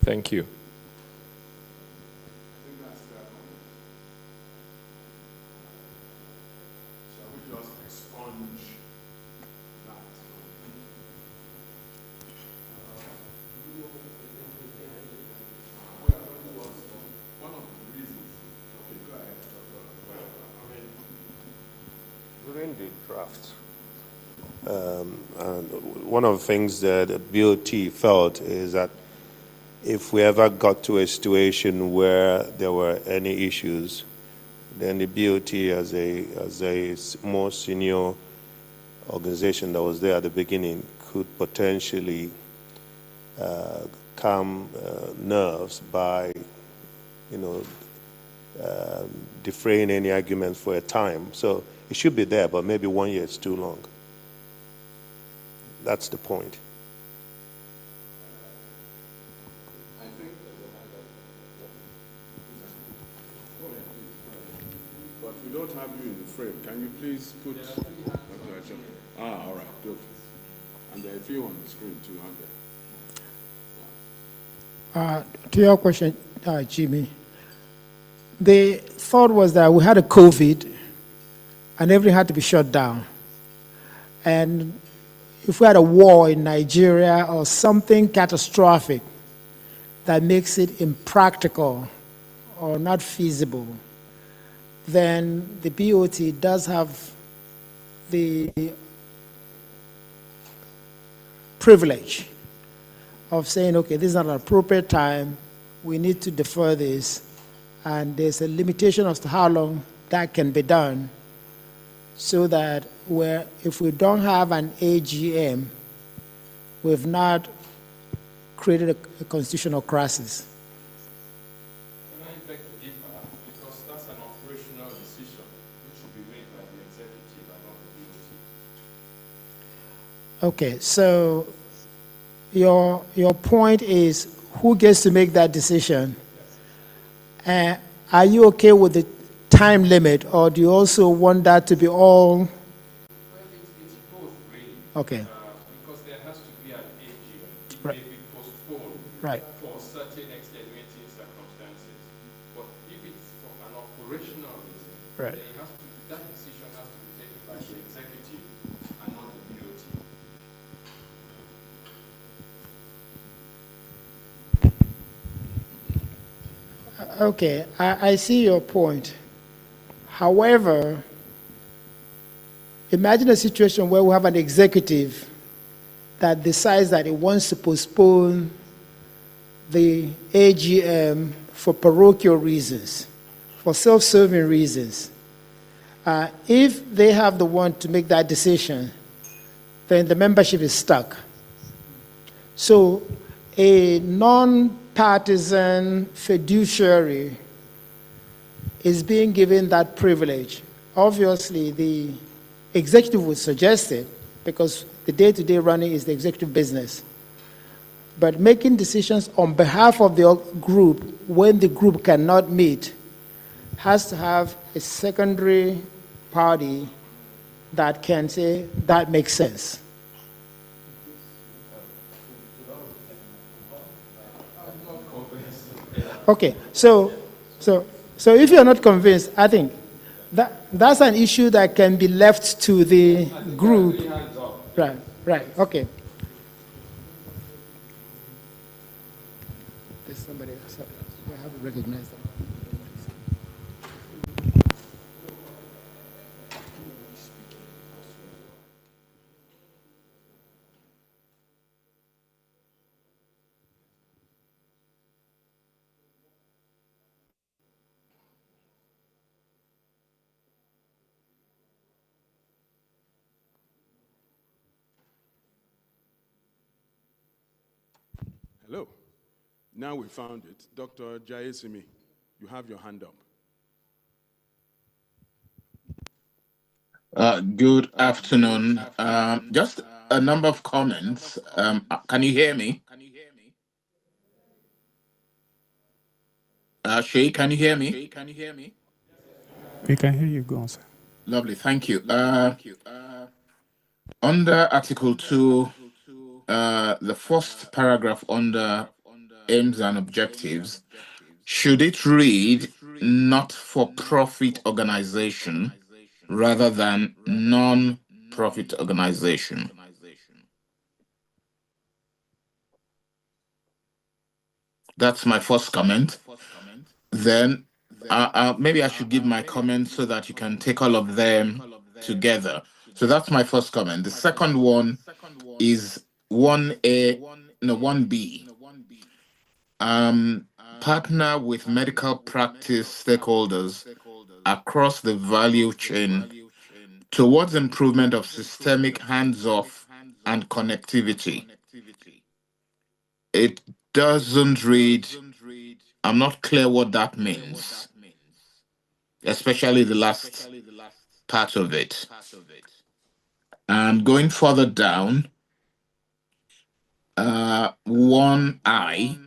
Thank you. reviewing the draft, and one of the things that the BOT felt is that if we ever got to a situation where there were any issues, then the BOT as a more senior organization that was there at the beginning could potentially calm nerves by, defraying any arguments for a time. So it should be there, but maybe 1 year is too long. That's the point. But we don't have you in the frame. Can you please put... all right, good. And there are a few on the screen too, aren't there? To your question, Jimmy, the thought was that we had a COVID and everything had to be shut down. And if we had a war in Nigeria or something catastrophic that makes it impractical or not feasible, then the BOT does have the privilege of saying, okay, this is not an appropriate time, we need to defer this, and there's a limitation as to how long that can be done, so that if we don't have an AGM, we've not created a constitutional crisis. Can I beg to differ? Because that's an operational decision which should be made by the executive and not the BOT. Okay, so your point is who gets to make that decision? Are you okay with the time limit, or do you also want that to be all? Well, it's both, really. Okay. Because there has to be an AGM. It Right. may be postponed Right. for certain extenuating circumstances. But if it's for an operational reason, Right. then that decision has to be taken by the executive and not the BOT. Okay, I see your point. However, imagine a situation where we have an executive that decides that it wants to postpone the AGM for parochial reasons, for self-serving reasons. If they have the one to make that decision, then the membership is stuck. So a non-partisan fiduciary is being given that privilege. Obviously, the executive would suggest it because the day-to-day running is the executive business. But making decisions on behalf of the group when the group cannot meet has to have a secondary party that can say that makes sense. Okay, so if you're not convinced, I think that's an issue that can be left to the group. Right, okay. There's somebody else. I haven't recognized them. Hello. Now we found it. Dr. Jayesimi, you have your hand up. Good afternoon. Just a number of comments. Can you hear me? Shay, can you hear me? We can hear you. Go on, sir. Lovely, thank you. Under Article 2, the first paragraph under aims and objectives, should it read not-for-profit organization rather than non-profit organization? That's my first comment. Then maybe I should give my comments so that you can take all of them together. So that's my first comment. The second one is 1B. Partner with medical practice stakeholders across the value chain towards improvement of systemic hands-off and connectivity. It doesn't read, I'm not clear what that means, especially the last part of it. And going further down, 1I,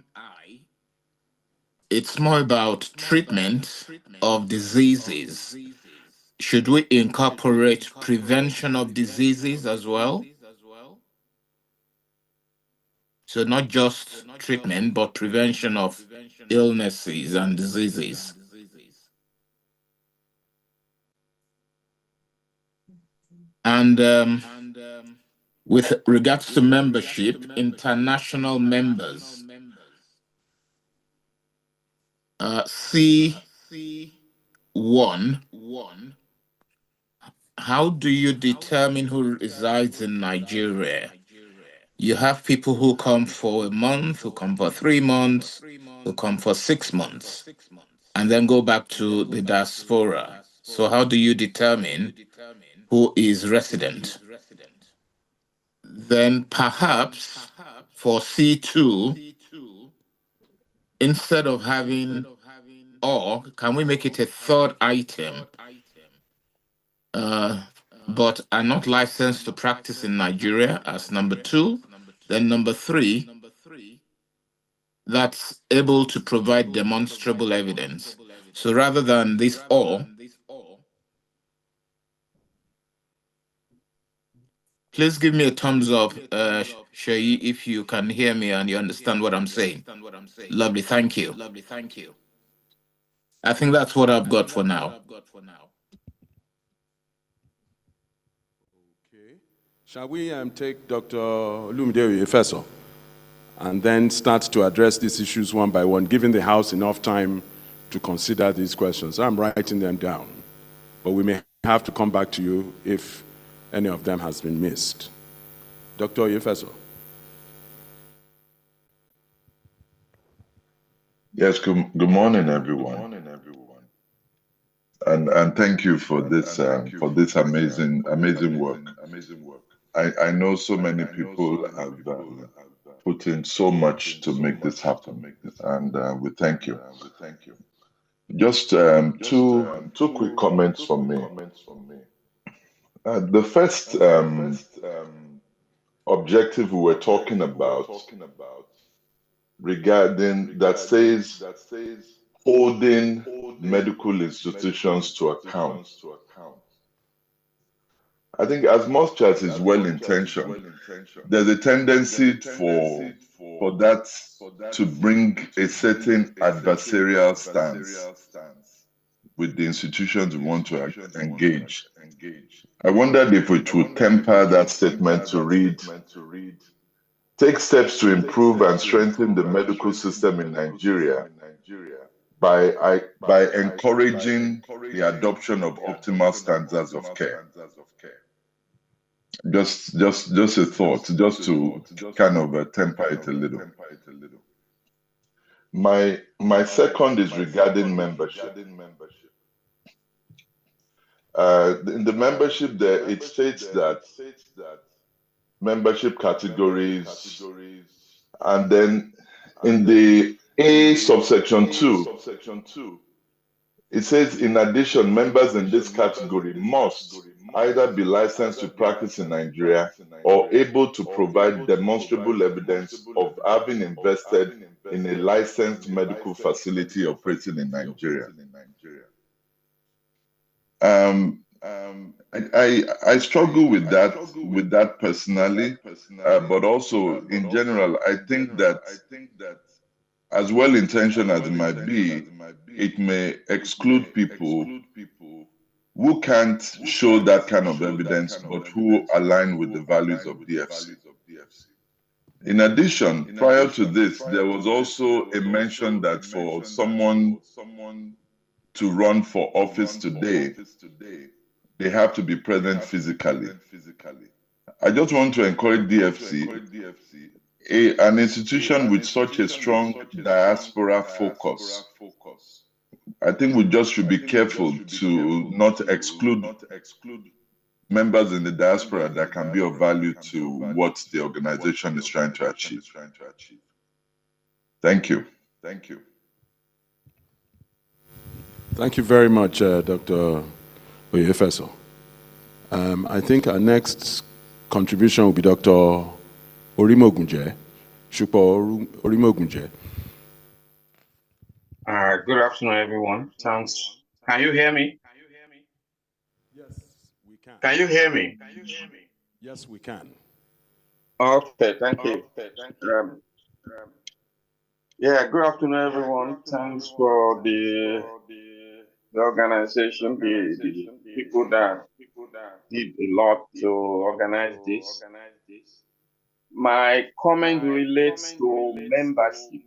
it's more about treatment of diseases. Should we incorporate prevention of diseases as well? So not just treatment, but prevention of illnesses and diseases. And with regards to membership, international members, C1, how do you determine who resides in Nigeria? You have people who come for a month, who come for 3 months, who come for 6 months, and then go back to the diaspora. So how do you determine who is resident? Then perhaps for C2, instead of having or, can we make it a third item? But are not licensed to practice in Nigeria as number 2. Then number 3, that's able to provide demonstrable evidence. So rather than this or, please give me a thumbs up, Shayi, if you can hear me and you understand what I'm saying. Lovely, thank you. I think that's what I've got for now. Shall we take Dr. Olumide Oyefeso and then start to address these issues one by one, giving the House enough time to consider these questions? I'm writing them down, but we may have to come back to you if any of them has been missed. Dr. Oyefeso. Yes, good morning, everyone. And thank you for this amazing work. I know so many people have put in so much to make this happen, and we thank you. Just two quick comments from me. The first objective we were talking about regarding that says holding medical institutions to account. I think as much as is well-intentioned, there's a tendency for that to bring a certain adversarial stance with the institutions we want to engage. I wondered if it would temper that statement to read, take steps to improve and strengthen the medical system in Nigeria by encouraging the adoption of optimal standards of care. Just a thought, just to kind of temper it a little. My second is regarding membership. In the membership there, it states that membership categories, and then in the A subsection 2, it says, in addition, members in this category must either be licensed to practice in Nigeria or able to provide demonstrable evidence of having invested in a licensed medical facility operating in Nigeria. I struggle with that personally, but also in general, I think that as well-intentioned as it might be, it may exclude people who can't show that kind of evidence, but who align with the values of DFC. In addition, prior to this, there was also a mention that for someone to run for office today, they have to be present physically. I just want to encourage DFC, an institution with such a strong diaspora focus. I think we just should be careful to not exclude members in the diaspora that can be of value to what the organization is trying to achieve. Thank you. Thank you very much, Dr. Oyefeso. I think our next contribution will be Dr. Orimogunje, Shupo Orimogunje. Good afternoon, everyone. Thanks. Can you hear me? Yes, we can. Can you hear me? Yes, we can. Okay, thank you. Yeah, good afternoon, everyone. Thanks for the organization, the people that did a lot to organize this. My comment relates to membership,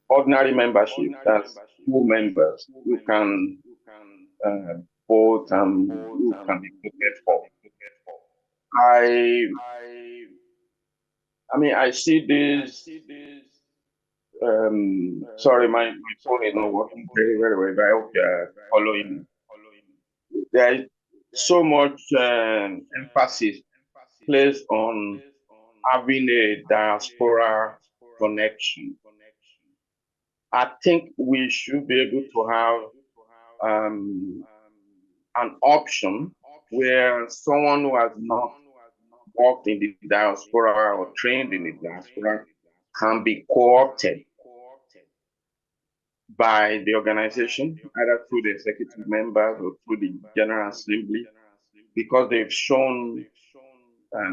ordinary membership. That's full members who can vote and who can be voted for. I mean, I see this. Sorry, my phone is not working very well, but I hope you're following. There is so much emphasis placed on having a diaspora connection. I think we should be able to have an option where someone who has not worked in the diaspora or trained in the diaspora can be co-opted by the organization, either through the executive members or through the General Assembly, because they've shown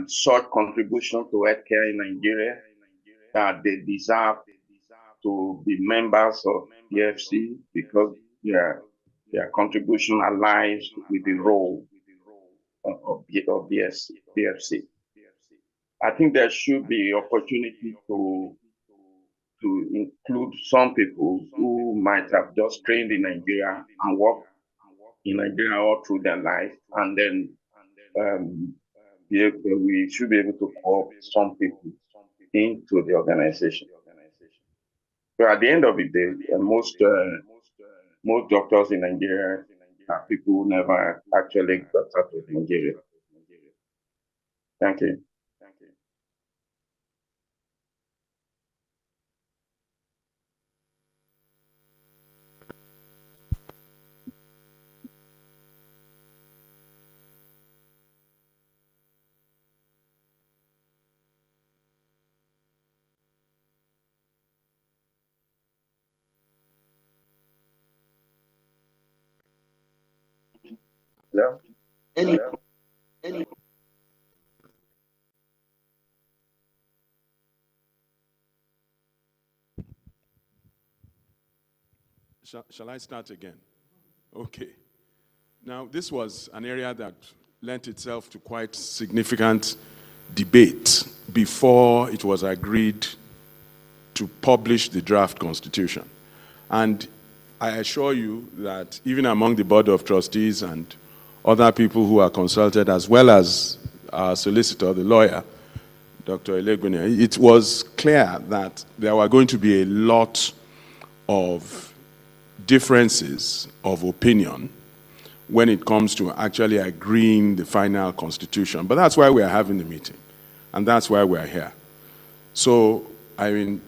such contribution to healthcare in Nigeria that they deserve to be members of PFC because their contribution aligns with the role of PFC. I think there should be opportunity to include some people who might have just trained in Nigeria and worked in Nigeria all through their life, and then we should be able to co-opt some people into the organization. So at the end of the day, most doctors in Nigeria are people who never actually got out of Nigeria. Thank you. Hello? Any. Shall I start again? Okay. Now, this was an area that lent itself to quite significant debate before it was agreed to publish the draft constitution. And I assure you that even among the board of trustees and other people who are consulted, as well as our solicitor, the lawyer, Dr. Elegbune, it was clear that there were going to be a lot of differences of opinion when it comes to actually agreeing the final constitution. But that's why we are having the meeting, and that's why we are here. So, I mean,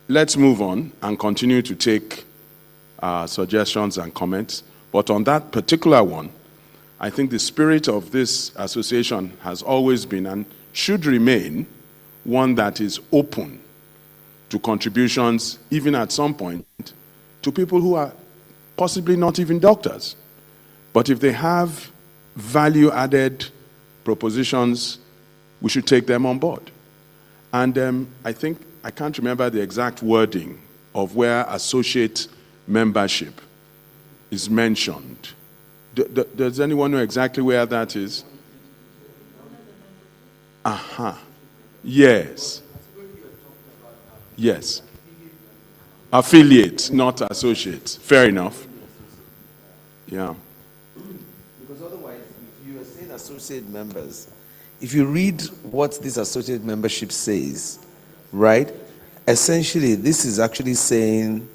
let's move on and continue to take suggestions and comments. But on that particular one, I think the spirit of this association has always been and should remain one that is open to contributions, even at some point, to people who are possibly not even doctors. But if they have value-added propositions, we should take them on board. And I think, I can't remember the exact wording of where associate membership is mentioned. Does anyone know exactly where that is? Aha. Yes. Yes. Affiliate, not associate. Fair enough. Yeah. associate members, if you read what this associate membership says, right, essentially this is actually saying,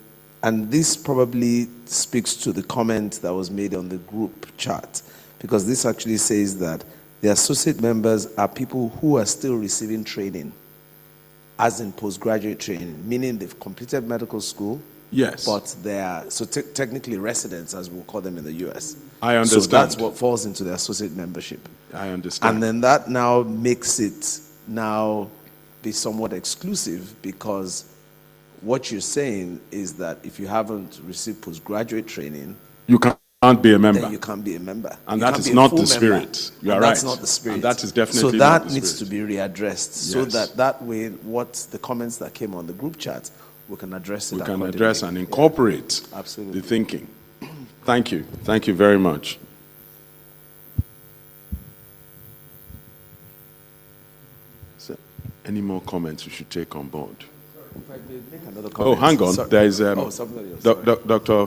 and this probably speaks to the comment that was made on the group chat, because this actually says that the associate members are people who are still receiving training, as in postgraduate training, meaning they've completed medical school, Yes. but they are technically residents, as we'll call them in the US. I understand. So that's what falls into the associate membership. I understand. And then that now makes it now be somewhat exclusive, because what you're saying is that if you haven't received postgraduate training, you can't be a member. then you can't be a member. And You that can't is be a not full the member. spirit. You are And that's right. not the spirit. And that is definitely so not that the needs to spirit. be readdressed, so Yes. that way what the comments that came on the group chat, we can address it We can accordingly. address and incorporate Absolutely. the thinking. Thank you. Thank you very much. So, any more comments we should take on board? If I did make another Oh, comment. hang on. Sorry. There is somebody else. Sorry. Doctor.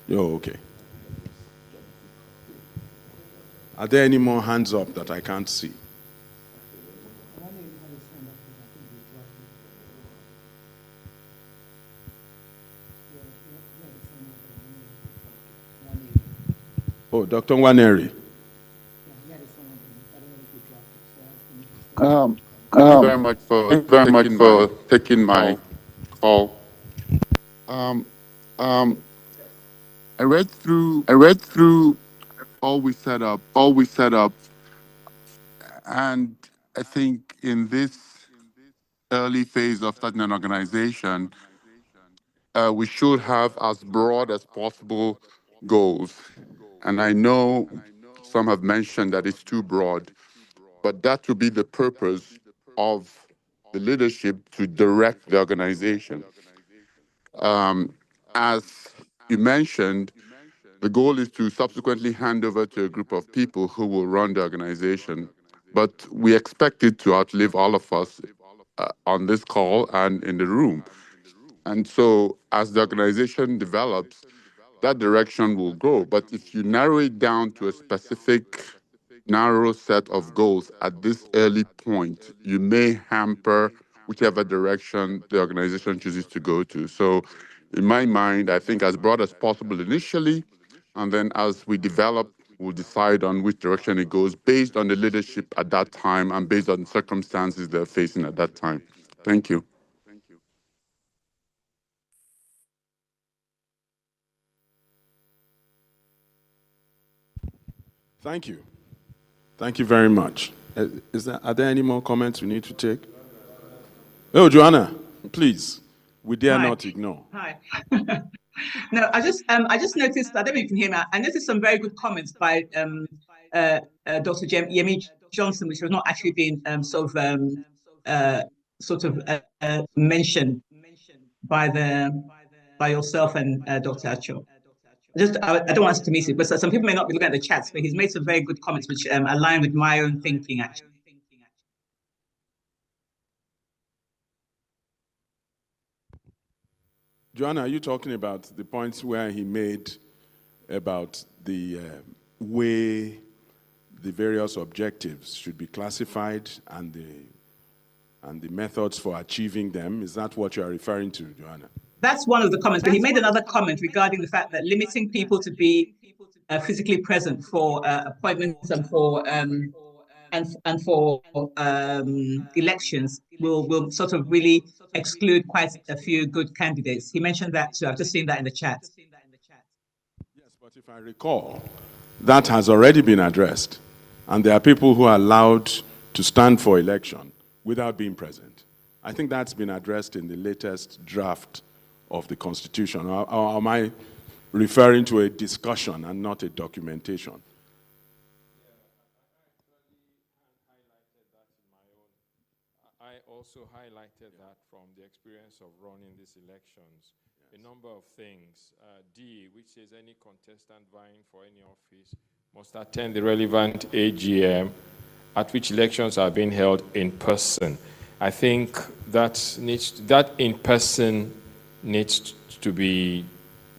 Oh, okay. Are there any more hands up that I can't see? Oh, Dr. Waneri. Thank you very much for taking my call. I read through all we set up, and I think in this early phase of starting an organization, we should have as broad as possible goals. And I know some have mentioned that it's too broad, but that would be the purpose of the leadership to direct the organization. As you mentioned, the goal is to subsequently hand over to a group of people who will run the organization. But we expect it to outlive all of us on this call and in the room. And so as the organization develops, that direction will grow. But if you narrow it down to a specific narrow set of goals at this early point, you may hamper whichever direction the organization chooses to go to. So in my mind, I think as broad as possible initially, and then as we develop, we'll decide on which direction it goes based on the leadership at that time and based on the circumstances they're facing at that time. Thank you. Thank you. Thank you very much. Are there any more comments we need to take? Oh, Joanna, please. We dare Hi. not ignore. Hi. No, I just noticed, I don't know if you can hear me, I noticed some very good comments by Dr. Yemi Johnson, which was not actually being mentioned by yourself and Dr. Acho. I don't want us to miss it, but some people may not be looking at the chats, but he's made some very good comments which align with my own thinking, actually. Joanna, are you talking about the points where he made about the way the various objectives should be classified and the methods for achieving them? Is that what you are referring to, Joanna? That's one of the comments, but he made another comment regarding the fact that limiting people to be physically present for appointments and for elections will sort of really exclude quite a few good candidates. He mentioned that too. I've just seen that in the chat. Yes, but if I recall, that has already been addressed, and there are people who are allowed to stand for election without being present. I think that's been addressed in the latest draft of the Constitution. Or am I referring to a discussion and not a documentation? I also highlighted that from the experience of running these elections. A number of things. D, which says any contestant vying for any office must attend the relevant AGM at which elections are being held in person. I think that in person needs to be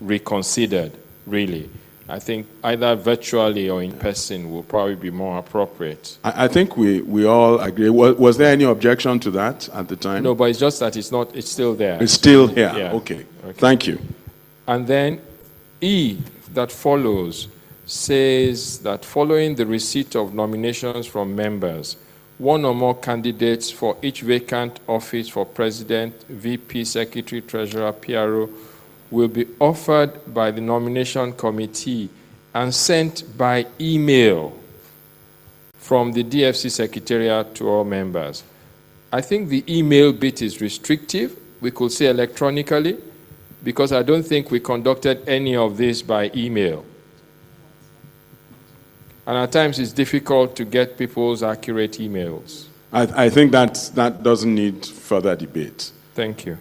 reconsidered, really, I think either virtually or in person will probably be more appropriate. I think we all agree. Was there any objection to that at the time? No, but it's just that it's still there. It's still here. Yeah. Okay. Thank you. And then E that follows says that following the receipt of nominations from members, one or more candidates for each vacant office for president, VP, secretary, treasurer, PRO will be offered by the nomination committee and sent by email from the DFC secretariat to all members. I think the email bit is restrictive. We could say electronically, because I don't think we conducted any of this by email. And at times it's difficult to get people's accurate emails. I think that doesn't need further debate. Thank you.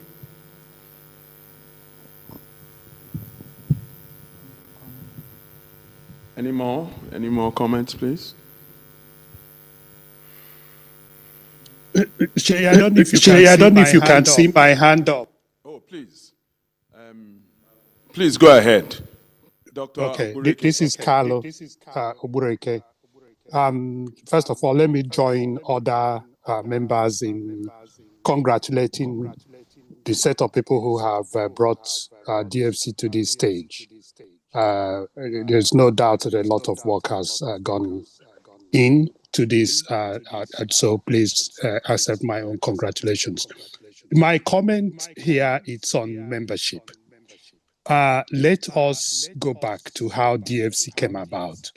Any more comments, please? Shay, I don't know if you can see my hand up. Oh, please. Please go ahead. Dr. Okay, Obureke. this is Carlo Obureke. First of all, let me join other members in congratulating the set of people who have brought DFC to this stage. There's no doubt that a lot of work has gone into this, so please accept my own congratulations. My comment here is on membership. Let us go back to how DFC came about,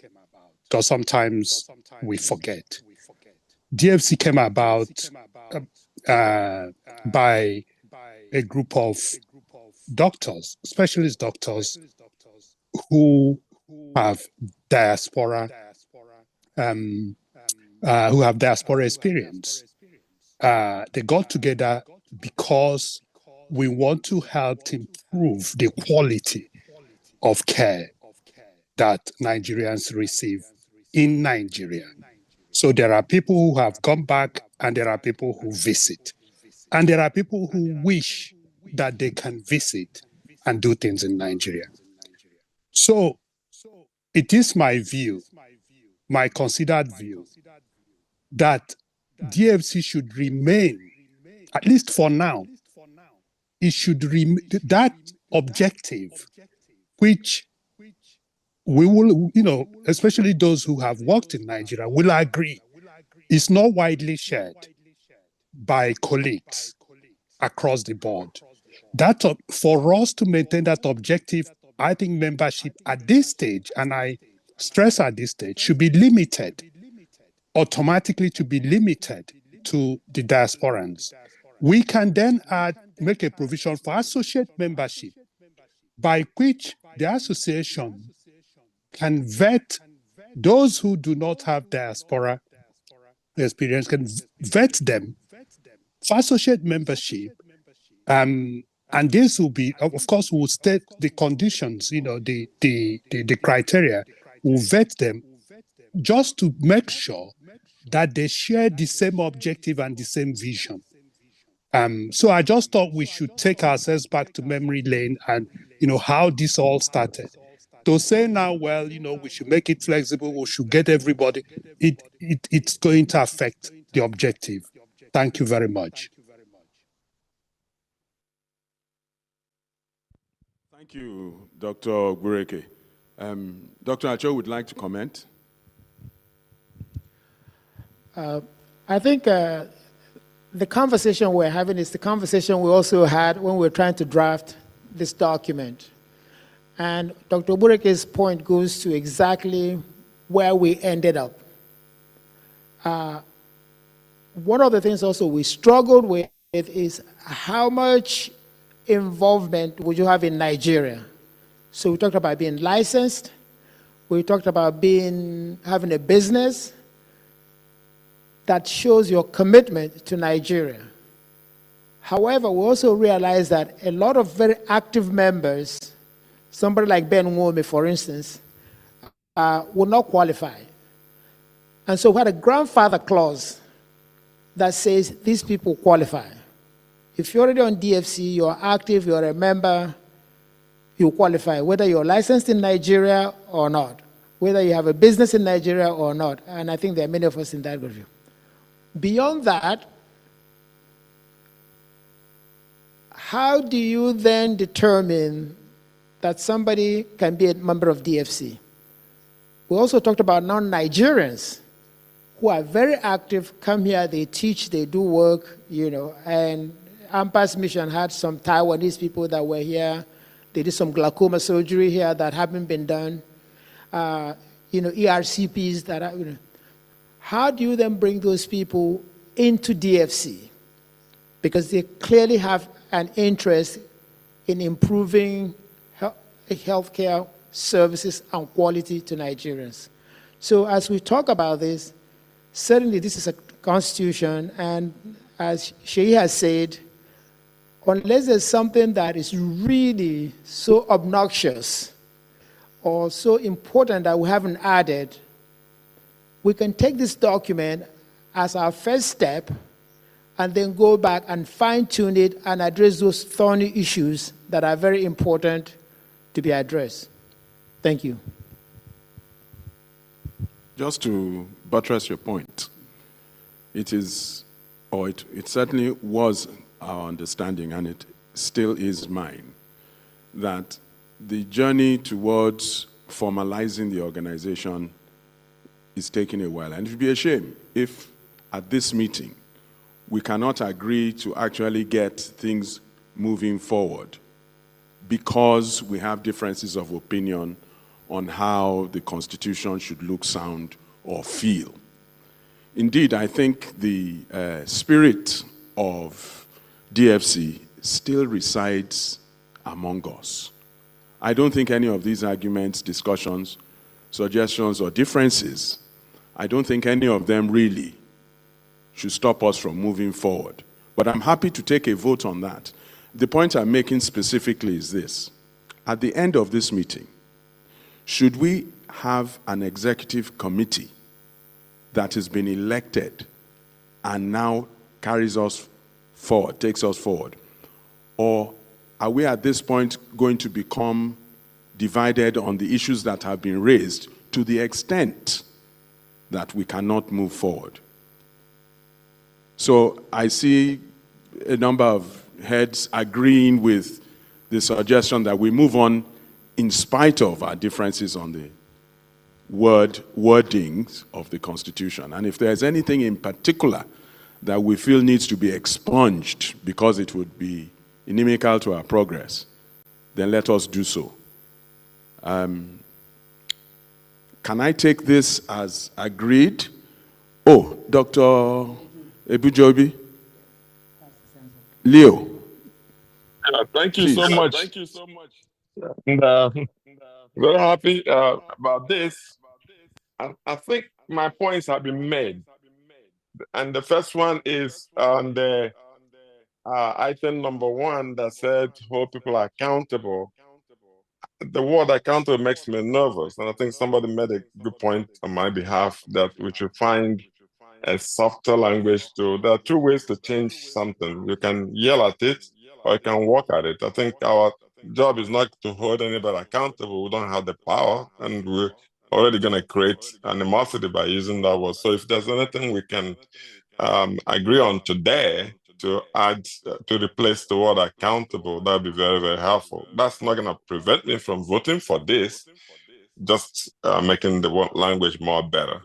because sometimes we forget. DFC came about by a group of doctors, specialist doctors, who have diaspora, experience. They got together because we want to help improve the quality of care that Nigerians receive in Nigeria. So there are people who have gone back, and there are people who visit. And there are people who wish that they can visit and do things in Nigeria. So it is my view, my considered view, that DFC should remain, at least for now, it should remain that objective, which we will, especially those who have worked in Nigeria will agree, is not widely shared by colleagues across the board. That for us to maintain that objective, I think membership at this stage, and I stress at this stage, should be limited, automatically to be limited to the diasporans. We can then make a provision for associate membership, by which the association can vet those who do not have diaspora experience, can vet them for associate membership. And this will be, of course, will state the conditions, the criteria, will vet them just to make sure that they share the same objective and the same vision. So I just thought we should take ourselves back to memory lane and, how this all started. To say now, well, we should make it flexible, we should get everybody, it's going to affect the objective. Thank you very much. Thank you, Dr. Obureke. Dr. Acho would like to comment. I think the conversation we're having is the conversation we also had when we were trying to draft this document. And Dr. Obureke's point goes to exactly where we ended up. One of the things also we struggled with is how much involvement would you have in Nigeria? So we talked about being licensed. We talked about having a business that shows your commitment to Nigeria. However, we also realized that a lot of very active members, somebody like Ben Nwome, for instance, would not qualify. And so we had a grandfather clause that says these people qualify. If you're already on DFC, you're active, you're a member, you qualify, whether you're licensed in Nigeria or not, whether you have a business in Nigeria or not. And I think there are many of us in that review. Beyond that, how do you then determine that somebody can be a member of DFC? We also talked about non-Nigerians who are very active, come here, they teach, they do work, and AMPA's mission had some Taiwanese people that were here. They did some glaucoma surgery here that haven't been done. ERCPs that are, How do you then bring those people into DFC? Because they clearly have an interest in improving healthcare services and quality to Nigerians. So as we talk about this, certainly this is a constitution, and as Sheyi has said, unless there's something that is really so obnoxious or so important that we haven't added, we can take this document as our first step and then go back and fine-tune it and address those thorny issues that are very important to be addressed. Thank you. Just to buttress your point, it certainly was our understanding, and it still is mine, that the journey towards formalizing the organization is taking a while. And it would be a shame if at this meeting we cannot agree to actually get things moving forward because we have differences of opinion on how the Constitution should look, sound, or feel. Indeed, I think the spirit of DFC still resides among us. I don't think any of these arguments, discussions, suggestions, or differences, I don't think any of them really should stop us from moving forward. But I'm happy to take a vote on that. The point I'm making specifically is this. At the end of this meeting, should we have an executive committee that has been elected and now carries us forward, takes us forward? Or are we at this point going to become divided on the issues that have been raised to the extent that we cannot move forward? So I see a number of heads agreeing with the suggestion that we move on in spite of our differences on the wordings of the Constitution. And if there's anything in particular that we feel needs to be expunged because it would be inimical to our progress, then let us do so. Can I take this as agreed? Oh, Dr. Ebujobi? Leo? Thank you Please. so much. Thank you so much. And, very happy about this. I think my points have been made. And the first one is on the item number 1 that said hold people accountable. The word accountable makes me nervous. And I think somebody made a good point on my behalf that we should find a softer language to. There are 2 ways to change something. You can yell at it or you can work at it. I think our job is not to hold anybody accountable. We don't have the power, and we're already going to create animosity by using that word. So if there's anything we can agree on today to add, to replace the word accountable, that'd be very, very helpful. That's not going to prevent me from voting for this, just making the language more better.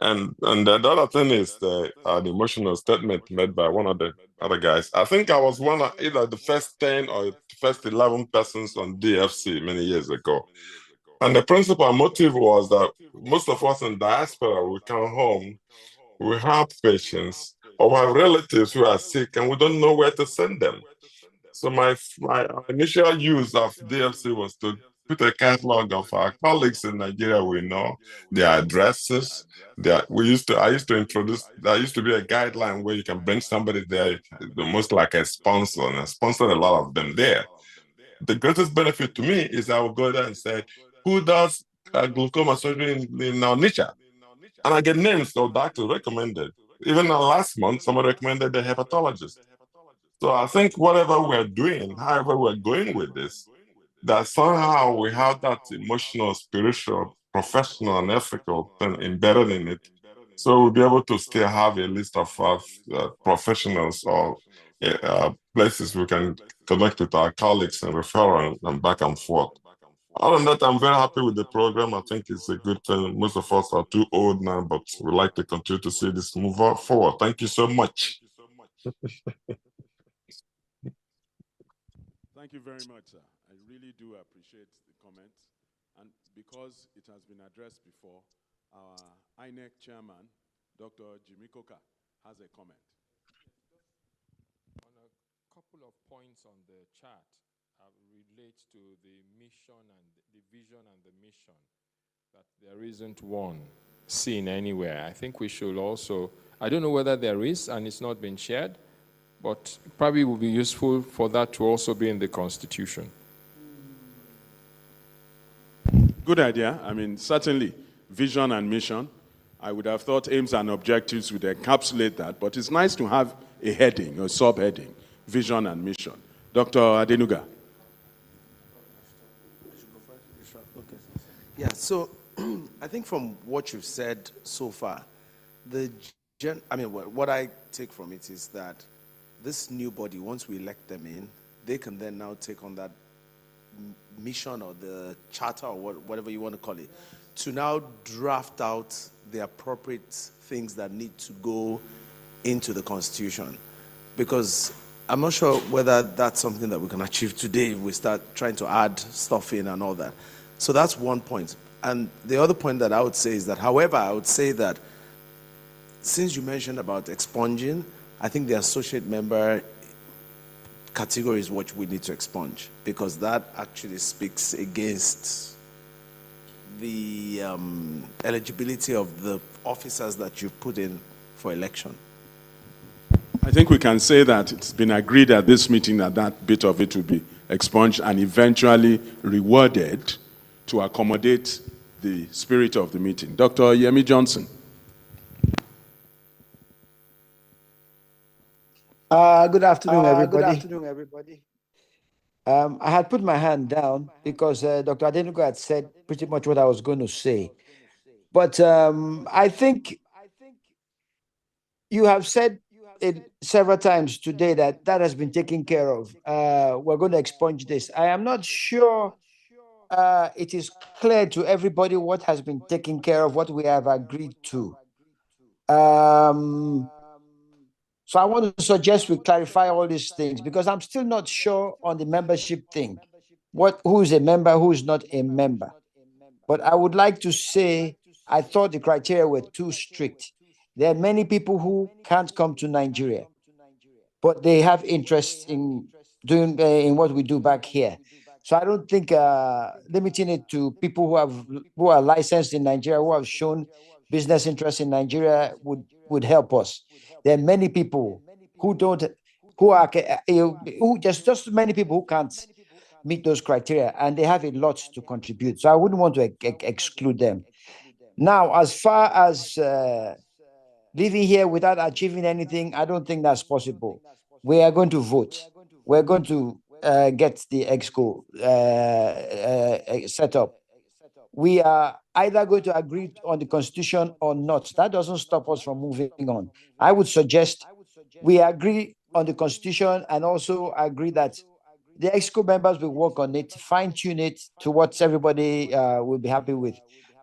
And the other thing is the emotional statement made by one of the other guys. I think I was one of either the first 10 or the first 11 persons on DFC many years ago. And the principal motive was that most of us in diaspora, we come home, we have patients, or we have relatives who are sick, and we don't know where to send them. So my initial use of DFC was to put a catalog of our colleagues in Nigeria we know, their addresses. I used to introduce, there used to be a guideline where you can bring somebody there, almost like a sponsor, and I sponsored a lot of them there. The greatest benefit to me is I will go there and say, who does glaucoma surgery in Onitsha? And I get names of doctors recommended. Even last month, someone recommended the hepatologist. So I think whatever we're doing, however we're going with this, that somehow we have that emotional, spiritual, professional, and ethical thing embedded in it. So we'll be able to still have a list of professionals or places we can connect with our colleagues and refer and back and forth. Other than that, I'm very happy with the program. I think it's a good thing. Most of us are too old now, but we like to continue to see this move forward. Thank you so much. Thank you very much, sir. I really do appreciate the comments. And because it has been addressed before, our INEC chairman, Dr. Jimmy Coker, has a comment. On a couple of points on the chart relates to the mission and the vision and the mission, that there isn't one seen anywhere. I think we should also, I don't know whether there is and it's not been shared, but probably would be useful for that to also be in the Constitution. Good idea. I mean, certainly, vision and mission. I would have thought aims and objectives would encapsulate that, but it's nice to have a heading, a subheading, vision and mission. Dr. Adenuga. Yeah, so I think from what you've said so far, what I take from it is that this new body, once we elect them in, they can then now take on that mission or the charter or whatever you want to call it, to now draft out the appropriate things that need to go into the Constitution. Because I'm not sure whether that's something that we can achieve today if we start trying to add stuff in and all that. So that's one point. And the other point that I would say is that, however, I would say that since you mentioned about expunging, I think the associate member category is what we need to expunge, because that actually speaks against the eligibility of the officers that you put in for election. I think we can say that it's been agreed at this meeting that that bit of it will be expunged and eventually reworded to accommodate the spirit of the meeting. Dr. Yemi Johnson. Good afternoon, everybody. I had put my hand down because Dr. Adenuga had said pretty much what I was going to say. But I think you have said it several times today that that has been taken care of. We're going to expunge this. I am not sure it is clear to everybody what has been taken care of, what we have agreed to. So I want to suggest we clarify all these things, because I'm still not sure on the membership thing. Who is a member, who is not a member. But I would like to say, I thought the criteria were too strict. There are many people who can't come to Nigeria, but they have interest in doing in what we do back here. So I don't think limiting it to people who are licensed in Nigeria, who have shown business interest in Nigeria would help us. There are many people who just many people who can't meet those criteria, and they have a lot to contribute. So I wouldn't want to exclude them. Now, as far as living here without achieving anything, I don't think that's possible. We are going to vote. We're going to get the EXCO set up. We are either going to agree on the Constitution or not. That doesn't stop us from moving on. I would suggest we agree on the Constitution and also agree that the EXCO members will work on it, fine-tune it to what everybody will be happy with.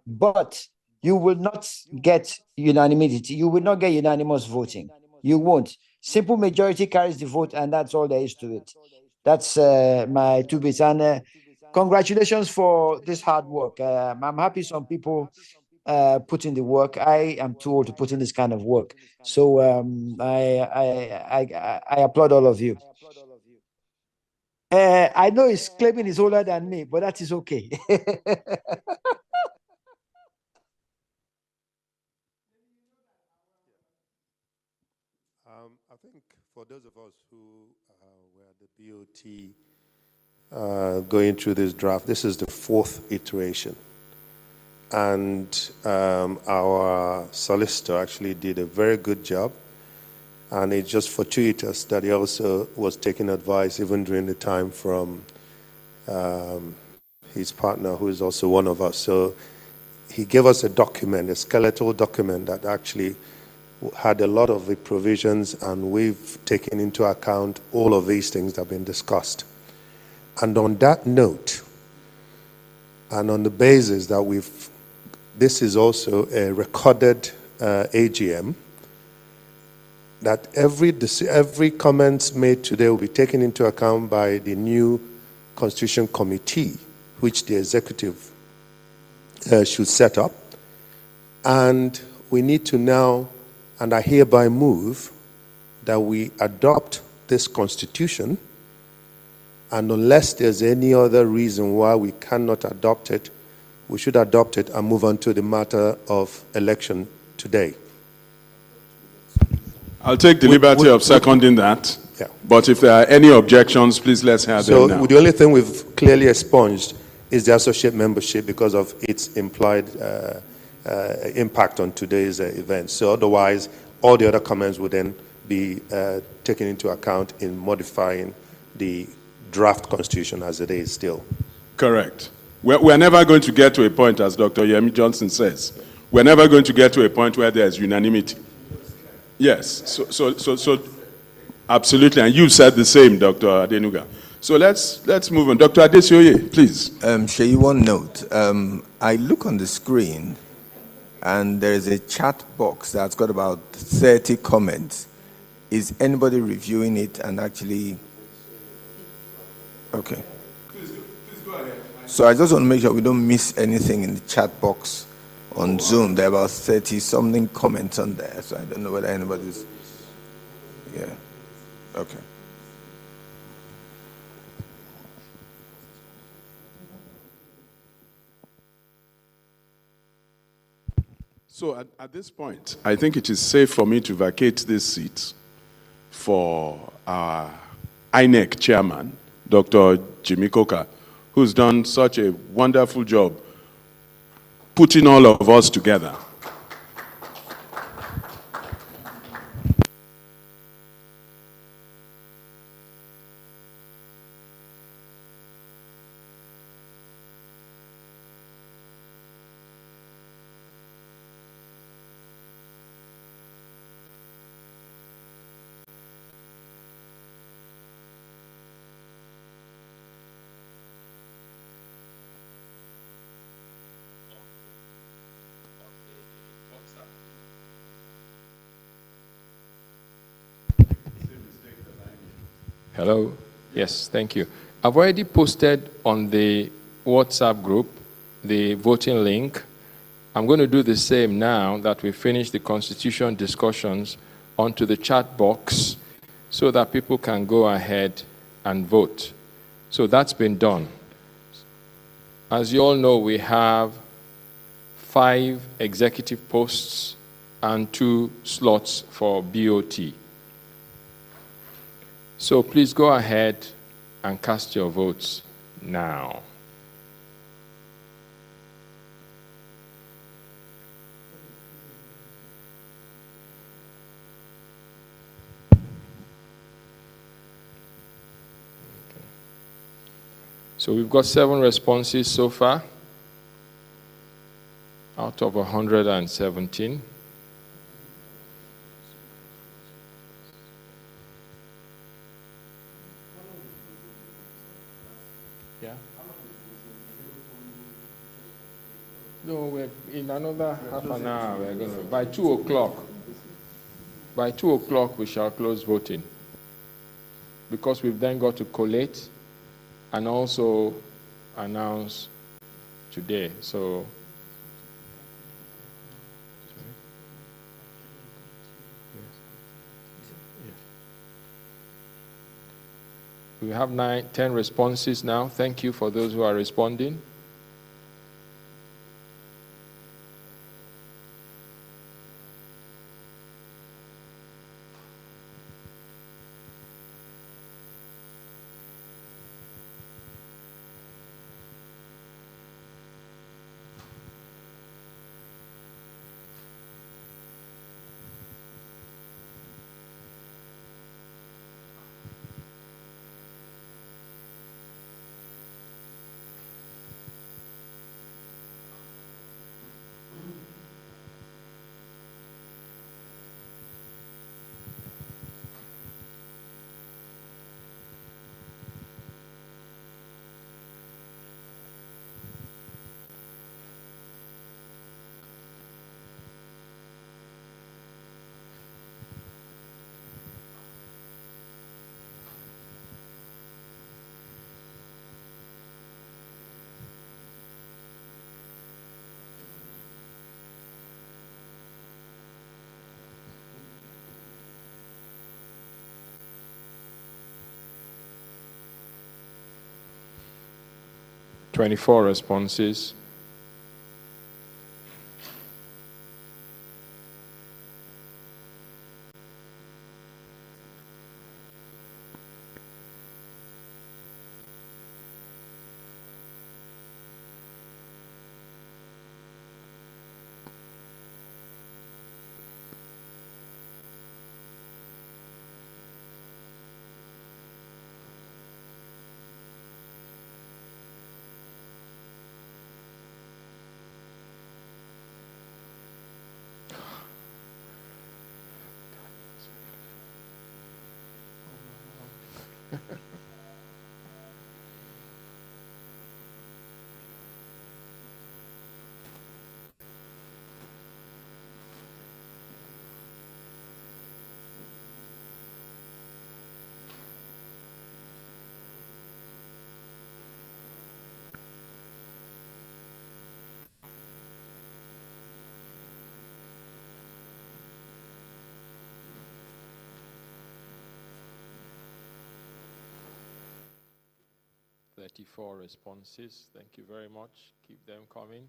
But you will not get unanimity. You will not get unanimous voting. You won't. Simple majority carries the vote, and that's all there is to it. That's my 2 bits. And congratulations for this hard work. I'm happy some people put in the work. I am too old to put in this kind of work. So I applaud all of you. I know he's claiming he's older than me, but that is okay. I think for those of us who were at the BOT going through this draft, this is the 4th iteration. And our solicitor actually did a very good job. And it's just fortuitous that he also was taking advice even during the time from his partner, who is also one of us. So he gave us a document, a skeletal document that actually had a lot of the provisions, and we've taken into account all of these things that have been discussed. And on that note, and on the basis that this is also a recorded AGM, that every comments made today will be taken into account by the new Constitution Committee, which the executive should set up. And we need to now, and I hereby move that we adopt this Constitution, and unless there's any other reason why we cannot adopt it, we should adopt it and move on to the matter of election today. I'll take the liberty of seconding that. Yeah. But if there are any objections, please let's have them now. So the only thing we've clearly expunged is the associate membership because of its implied impact on today's event. So otherwise, all the other comments would then be taken into account in modifying the draft constitution as it is still. Correct. We're never going to get to a point, as Dr. Yemi Johnson says, we're never going to get to a point where there's unanimity. Yes, so absolutely, and you said the same, Dr. Adenuga. So let's move on. Dr. Adesoye, please. Sheyi, one note. I look on the screen, and there is a chat box that's got about 30 comments. Is anybody reviewing it and actually? Okay. Please go ahead. So I just want to make sure we don't miss anything in the chat box on Zoom. There are about 30-something comments on there, so I don't know whether anybody's... Yeah. Okay. So at this point, I think it is safe for me to vacate this seat for our INEC chairman, Dr. Jimmy Coker, who's done such a wonderful job putting all of us together. Hello? Yes, thank you. I've already posted on the WhatsApp group the voting link. I'm going to do the same now that we finish the Constitution discussions onto the chat box so that people can go ahead and vote. So that's been done. As you all know, we have 5 executive posts and 2 slots for BOT. So please go ahead and cast your votes now. So we've got 7 responses so far out of 117. Yeah. No, we're in another half an hour. We're going to, by 2 o'clock. By 2 o'clock, we shall close voting, because we've then got to collate and also announce today. So we have 10 responses now. Thank you for those who are responding. 24 responses. Thirty-four responses. Thank you very much. Keep them coming.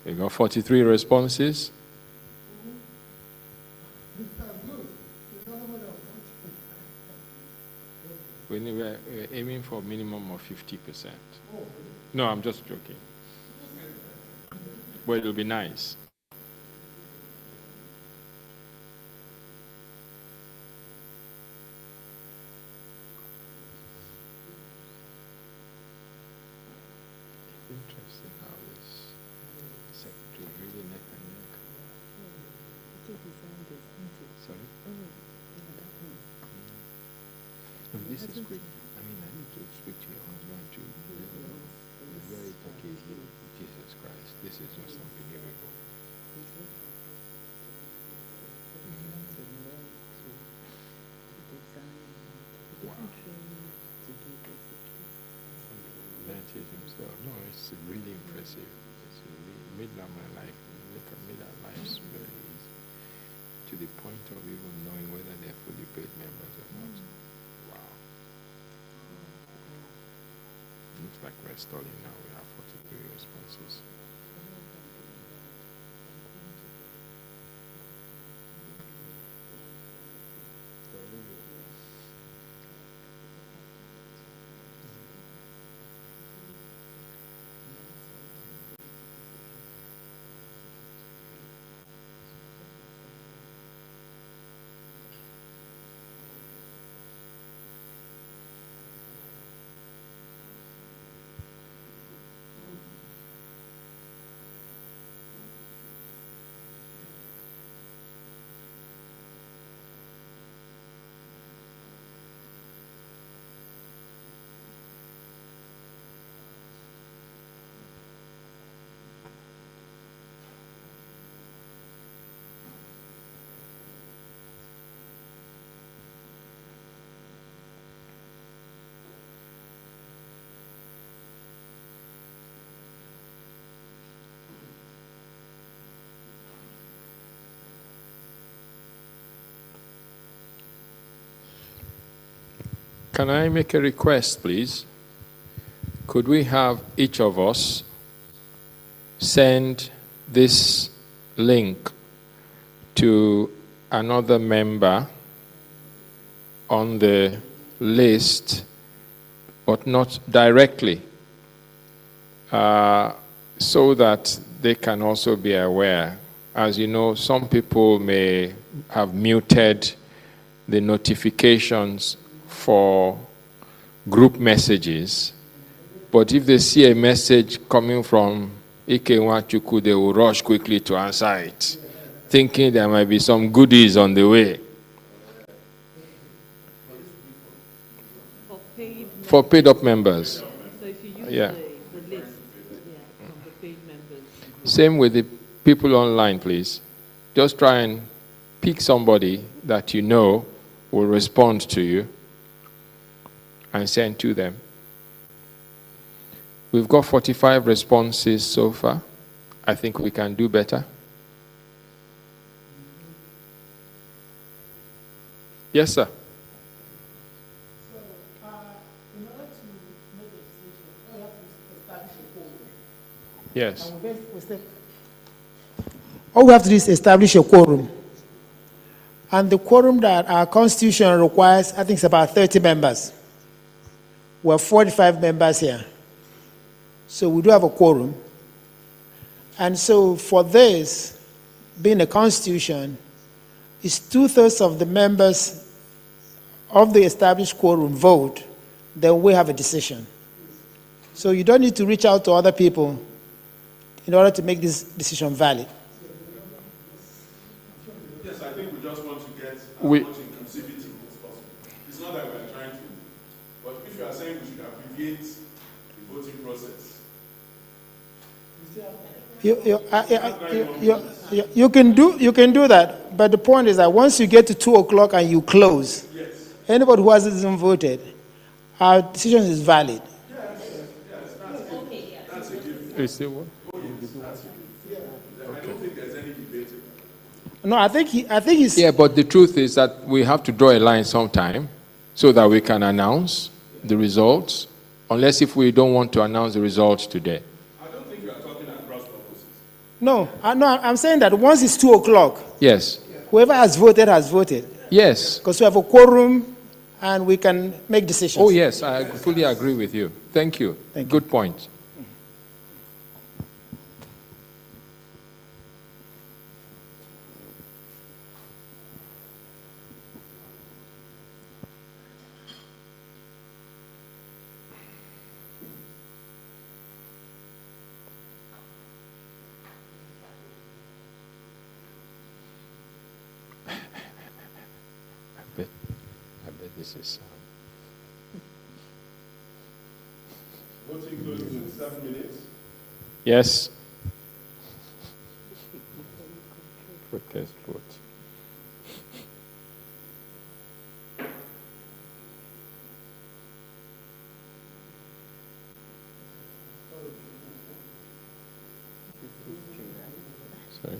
We got 43 responses. We're aiming for a minimum of 50%. No, I'm just joking. But it'll be nice. Interesting how this secretary is really neck and neck. Sorry? No, this is quick. I mean, I need to speak to your husband too. It's very tricky. Jesus Christ, this is just unbelievable. Wow. That is himself. No, it's really impressive. It's really made my life, made our lives very easy, to the point of even knowing whether they're fully paid members or not. Wow. Looks like we're stalling now. We have 43 responses. Can I make a request, please? Could we have each of us send this link to another member on the list, but not directly, so that they can also be aware? As you know, some people may have muted the notifications for group messages, but if they see a message coming from Ike Nwachukwu, they will rush quickly to answer it, thinking there might be some goodies on the way. For paid up members. So if you use Yeah. the list from the paid members. Same with the people online, please. Just try and pick somebody that you know will respond to you and send to them. We've got 45 responses so far. I think we can do better. Yes, sir. Yes. All we have to do is establish a quorum. And the quorum that our constitution requires, I think it's about 30 members. We're 45 members here. So we do have a quorum. And so for this, being a constitution, it's 2/3 of the members of the established quorum vote, then we have a decision. So you don't need to reach out to other people in order to make this decision valid. Yes, I think we just want to get as We- much inclusivity as possible. It's not that we're trying to, but if you are saying we should abbreviate the voting process, You can do that, but the point is that once you get to 2 o'clock and you close, anybody who hasn't voted, our decision is valid. Is it what? I don't think there's any debate. No, I think he's. Yeah, but the truth is that we have to draw a line sometime so that we can announce the results, unless if we don't want to announce the results today. I don't think you are talking across purposes. No, I'm saying that once it's 2 o'clock, Yes. whoever has voted has voted. Yes. Because we have a quorum and we can make decisions. Oh, yes, I fully agree with you. Thank you. Good point. I bet this is. Voting closes in 7 minutes. Yes. Protest vote. Sorry.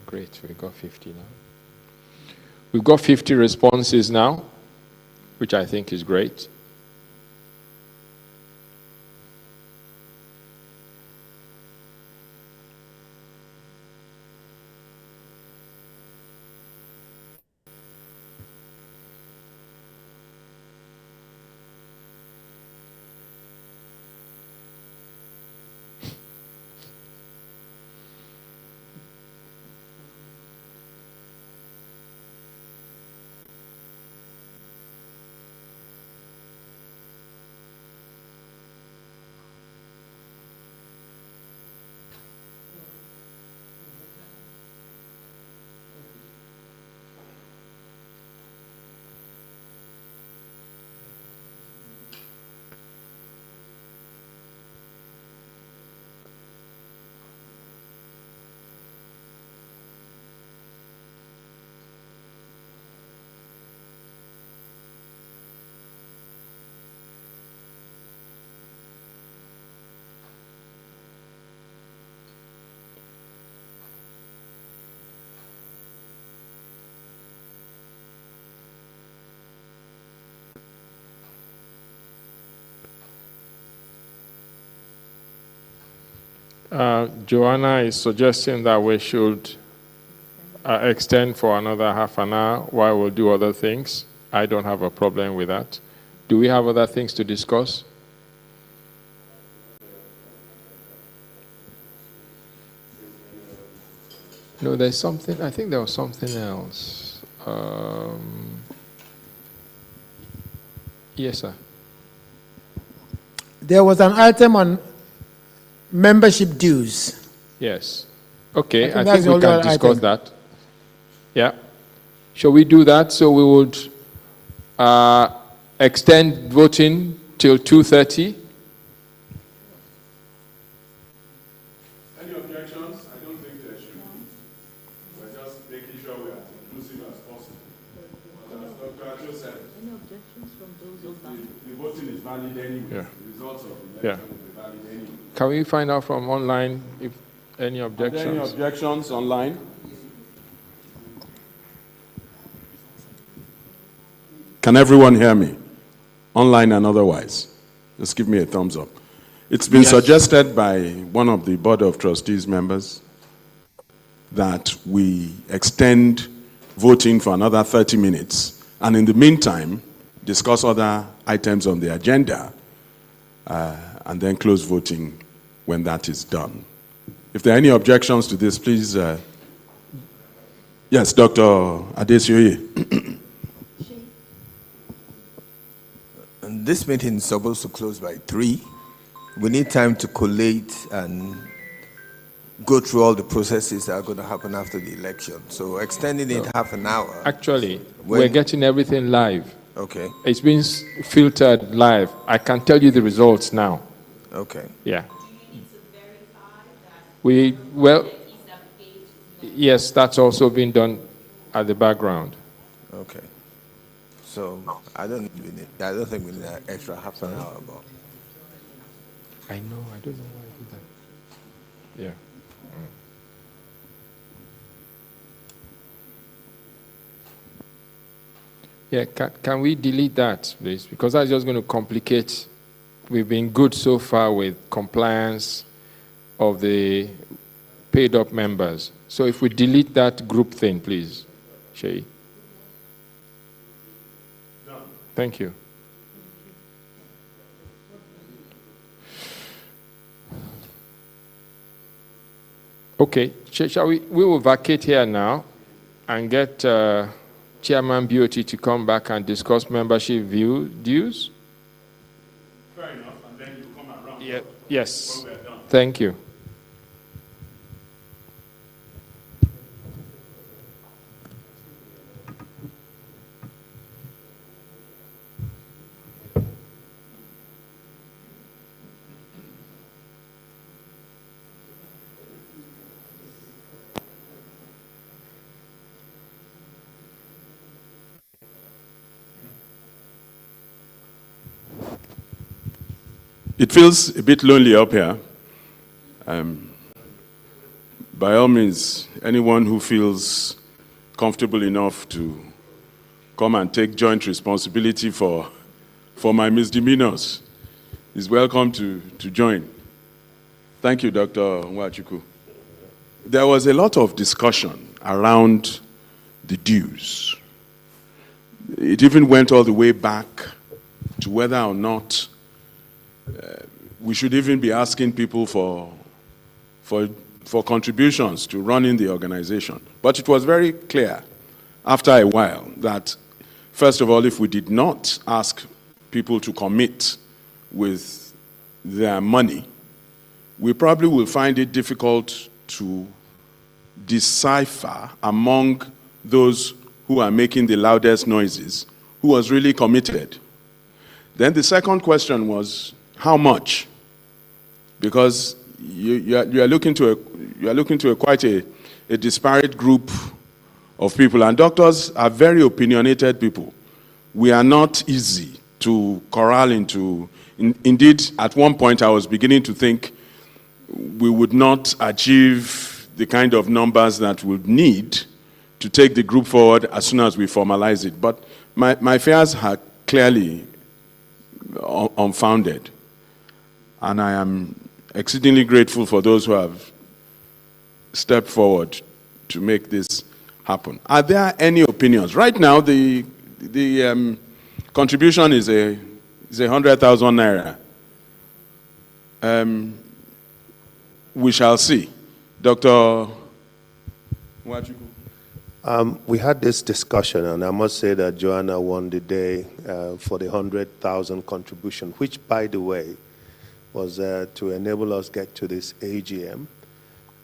Great, we got 50 now. We've got 50 responses now, which I think is great. Joanna is suggesting that we should extend for another half an hour while we'll do other things. I don't have a problem with that. Do we have other things to discuss? No, there's something, I think there was something else. Yes, sir. There was an item on membership dues. Yes. Okay, I I think think that's we the can only discuss item. that. Yeah. Shall we do that? So we would extend voting till 2:30. Any objections? I don't think there should be. We're just making sure we are as inclusive as possible. As Dr. Acho said, Any objections from those online? the voting is valid anyway. Yeah. The results of the Yeah. election will be valid anyway. Can we find out from online if any Are there any objections? objections online? Can everyone hear me? Online and otherwise? Just give me a thumbs up. It's been suggested by one of the Board of Trustees members that we extend voting for another 30 minutes and in the meantime discuss other items on the agenda and then close voting when that is done. If there are any objections to this, please. Yes, Dr. Adesioye. And this meeting is supposed to close by 3. We need time to collate and go through all the processes that are going to happen after the election. So extending it half an hour. Actually, we're getting everything live. Okay. It's been filtered live. I can tell you the results now. Okay. Yeah. Yes, that's also been done at the background. Okay. So I don't think we need an extra half an hour. But I know. I don't know why I did that. Yeah. Yeah, can we delete that, please? Because that's just going to complicate. We've been good so far with compliance of the paid-up members. So if we delete that group thing, please, Shay. Thank you. Okay, shall we will vacate here now and get Chairman BOT to come back and discuss membership dues? Fair enough, and then you come around. Yeah. Yes. When we're done. Thank you. It feels a bit lonely up here. By all means, anyone who feels comfortable enough to come and take joint responsibility for my misdemeanors is welcome to join. Thank you, Dr. Nwachukwu. There was a lot of discussion around the dues. It even went all the way back to whether or not we should even be asking people for contributions to running the organization. But it was very clear after a while that, first of all, if we did not ask people to commit with their money, we probably will find it difficult to decipher among those who are making the loudest noises who was really committed. Then the second question was, how much? Because you are looking to quite a disparate group of people, and doctors are very opinionated people. We are not easy to corral into. Indeed, at one point, I was beginning to think we would not achieve the kind of numbers that we would need to take the group forward as soon as we formalize it. But my fears are clearly unfounded. And I am exceedingly grateful for those who have stepped forward to make this happen. Are there any opinions? Right now, the contribution is 100,000 naira. We shall see. Dr. Nwachukwu. We had this discussion, and I must say that Joanna won the day for the 100,000 contribution, which, by the way, was to enable us get to this AGM.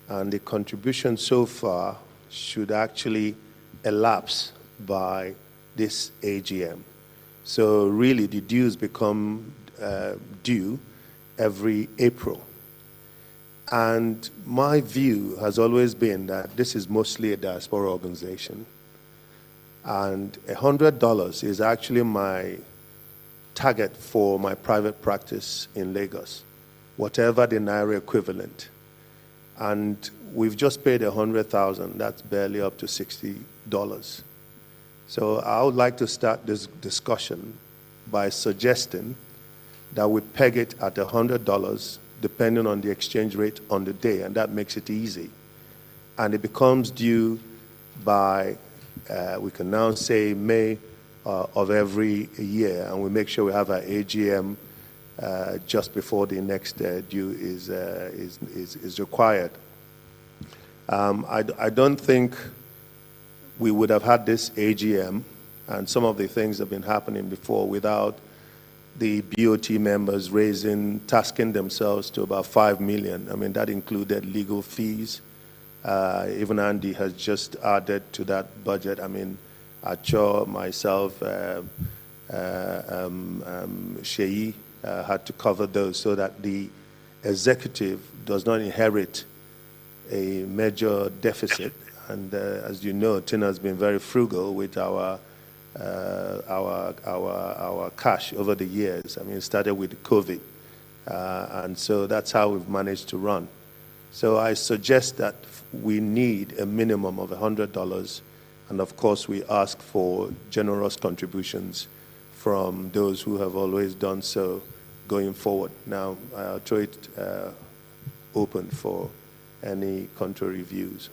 And the contribution so far should actually elapse by this AGM. So really, the dues become due every April. And my view has always been that this is mostly a diaspora organization. And $100 is actually my target for my private practice in Lagos, whatever the Naira equivalent. And we've just paid 100,000, that's barely up to $60. So I would like to start this discussion by suggesting that we peg it at $100 depending on the exchange rate on the day, and that makes it easy. And it becomes due by, we can now say May of every year, and we make sure we have our AGM just before the next due is required. I don't think we would have had this AGM and some of the things that have been happening before without the BOT members tasking themselves to about 5 million. I mean, that included legal fees. Even Andy has just added to that budget. I mean, Acho, myself, Sheyi had to cover those so that the executive does not inherit a major deficit. And as you know, Tina has been very frugal with our cash over the years. I mean, it started with COVID. And so that's how we've managed to run. So I suggest that we need a minimum of $100. And of course, we ask for generous contributions from those who have always done so going forward. Now, I'll throw it open for any contrary views.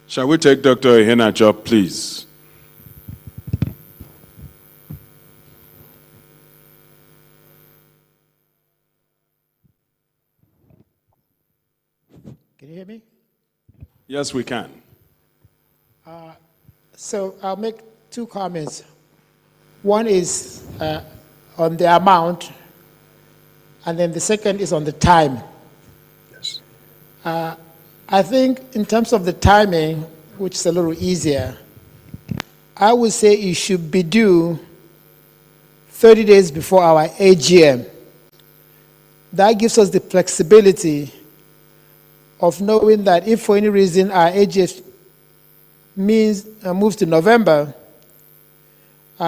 Shall we take Dr. Iheanacho, please? Can you hear me? Yes, we can. So I'll make two comments. One is on the amount, and then the second is on the time. Yes. I think in terms of the timing, which is a little easier, I would say it should be due 30 days before our AGM. That gives us the flexibility of knowing that if for any reason our AGM moves to November,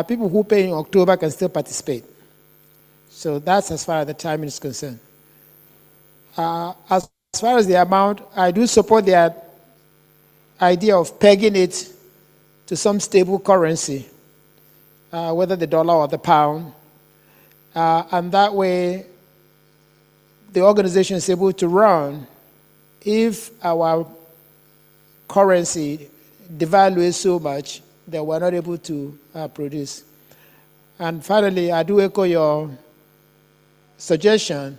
people who pay in October can still participate. So that's as far as the timing is concerned. As far as the amount, I do support the idea of pegging it to some stable currency, whether the dollar or the pound. And that way, the organization is able to run if our currency devalues so much that we're not able to produce. And finally, I do echo your suggestion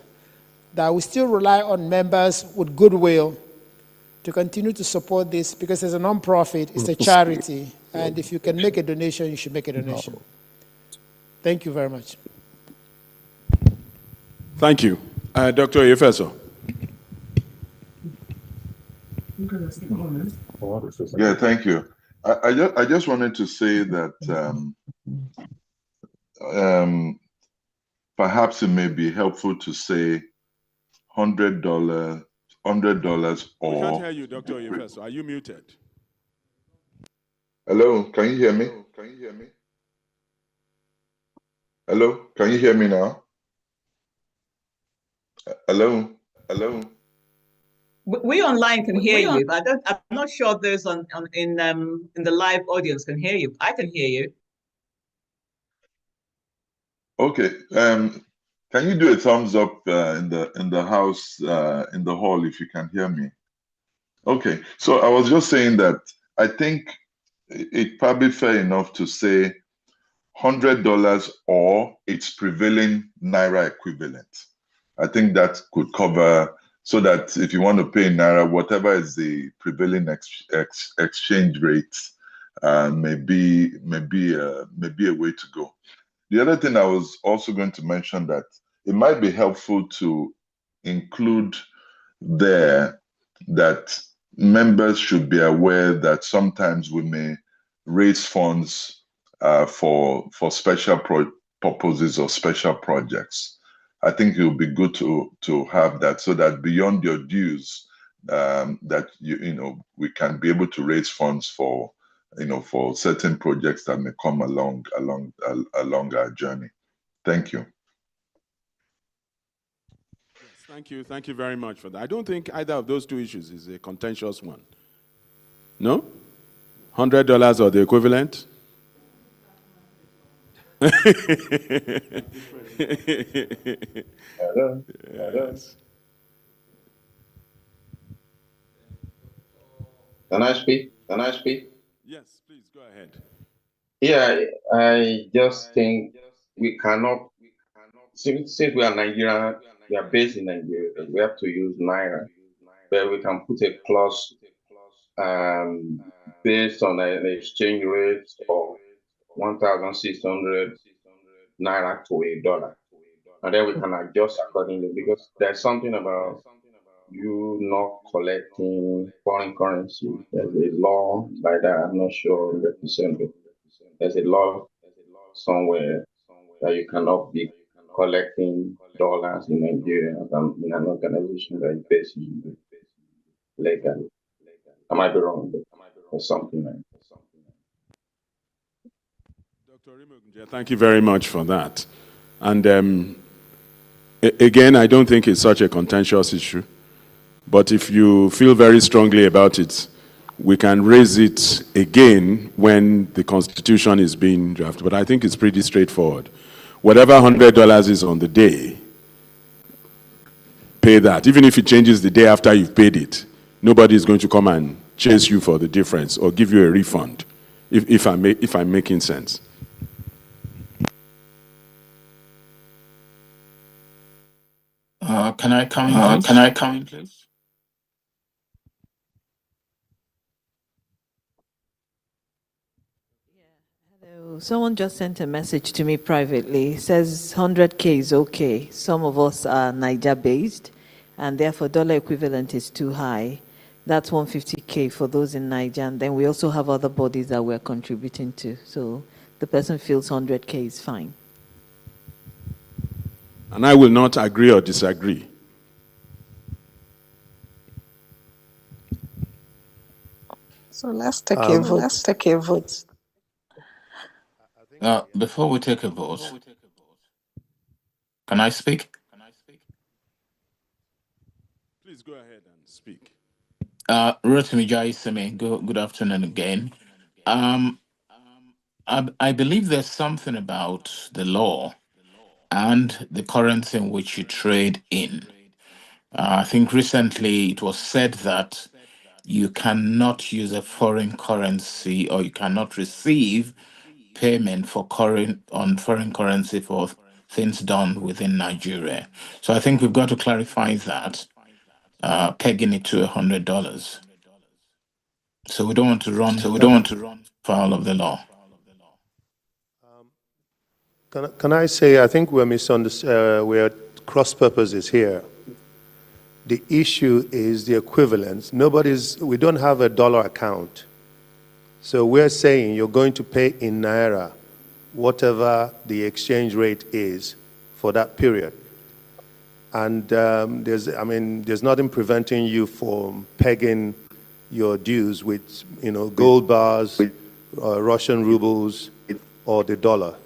that we still rely on members with goodwill to continue to support this, because as a non-profit, it's a charity, and if you can make a donation, you should make a donation. Thank you very much. Thank you. Dr. Efeso. Yeah, thank you. I just wanted to say that perhaps it may be helpful to say $100 or. We can't hear you, Dr. Efeso. Are you muted? Hello, can you hear me? Hello, can you hear me now? Hello. We online can hear you, but I'm not sure those in the live audience can hear you. I can hear you. Okay. Can you do a thumbs up in the house in the hall if you can hear me? Okay. So I was just saying that I think it probably fair enough to say $100 or its prevailing naira equivalent. I think that could cover, so that if you want to pay in naira, whatever is the prevailing exchange rate, may be a way to go. The other thing I was also going to mention, that it might be helpful to include there that members should be aware that sometimes we may raise funds for special purposes or special projects. I think it would be good to have that, so that beyond your dues, that we can be able to raise funds for for certain projects that may come along our journey. Thank you. Yes, thank you very much for that. I don't think either of those two issues is a contentious one. No? $100 or the equivalent? Yes. Can I speak? Can I speak? Yes, please go ahead. Yeah, I just think we cannot, since we are Nigerian, we are based in Nigeria, we have to use Naira, but we can put a clause based on an exchange rate of 1,600 Naira to $1. And then we can adjust accordingly, because there's something about you not collecting foreign currency. There's a law like that. I'm not sure 100%, but there's a law somewhere that you cannot be collecting dollars in Nigeria in an organization that is based in legally. I might be wrong, but there's something like that. Dr. Rimogunje, thank you very much for that. And again, I don't think it's such a contentious issue. But if you feel very strongly about it, we can raise it again when the Constitution is being drafted. But I think it's pretty straightforward. Whatever $100 is on the day, pay that. Even if it changes the day after you've paid it, nobody is going to come and chase you for the difference or give you a refund, if I'm making sense. Can I come in? Can I come in, please? Someone just sent a message to me privately. It says 100K is okay. Some of us are Niger based, and therefore dollar equivalent is too high. That's 150K for those in Niger, and then we also have other bodies that we're contributing to. So the person feels 100K is fine. And I will not agree or disagree. So let's take a vote. Let's take a vote. Before we take a vote, can I speak? Please go ahead and speak. Rotimi Jaisemi, good afternoon again. I believe there's something about the law and the currency in which you trade in. I think recently it was said that you cannot use a foreign currency, or you cannot receive payment for foreign currency for things done within Nigeria. So I think we've got to clarify that, pegging it to $100. So we don't want to run. Foul of the law. Can I say, I think we're misunderstanding, we're cross purposes here. The issue is the equivalence. We don't have a dollar account. So we're saying you're going to pay in Naira whatever the exchange rate is for that period. And there's nothing preventing you from pegging your dues with, gold bars, Russian rubles, or the dollar.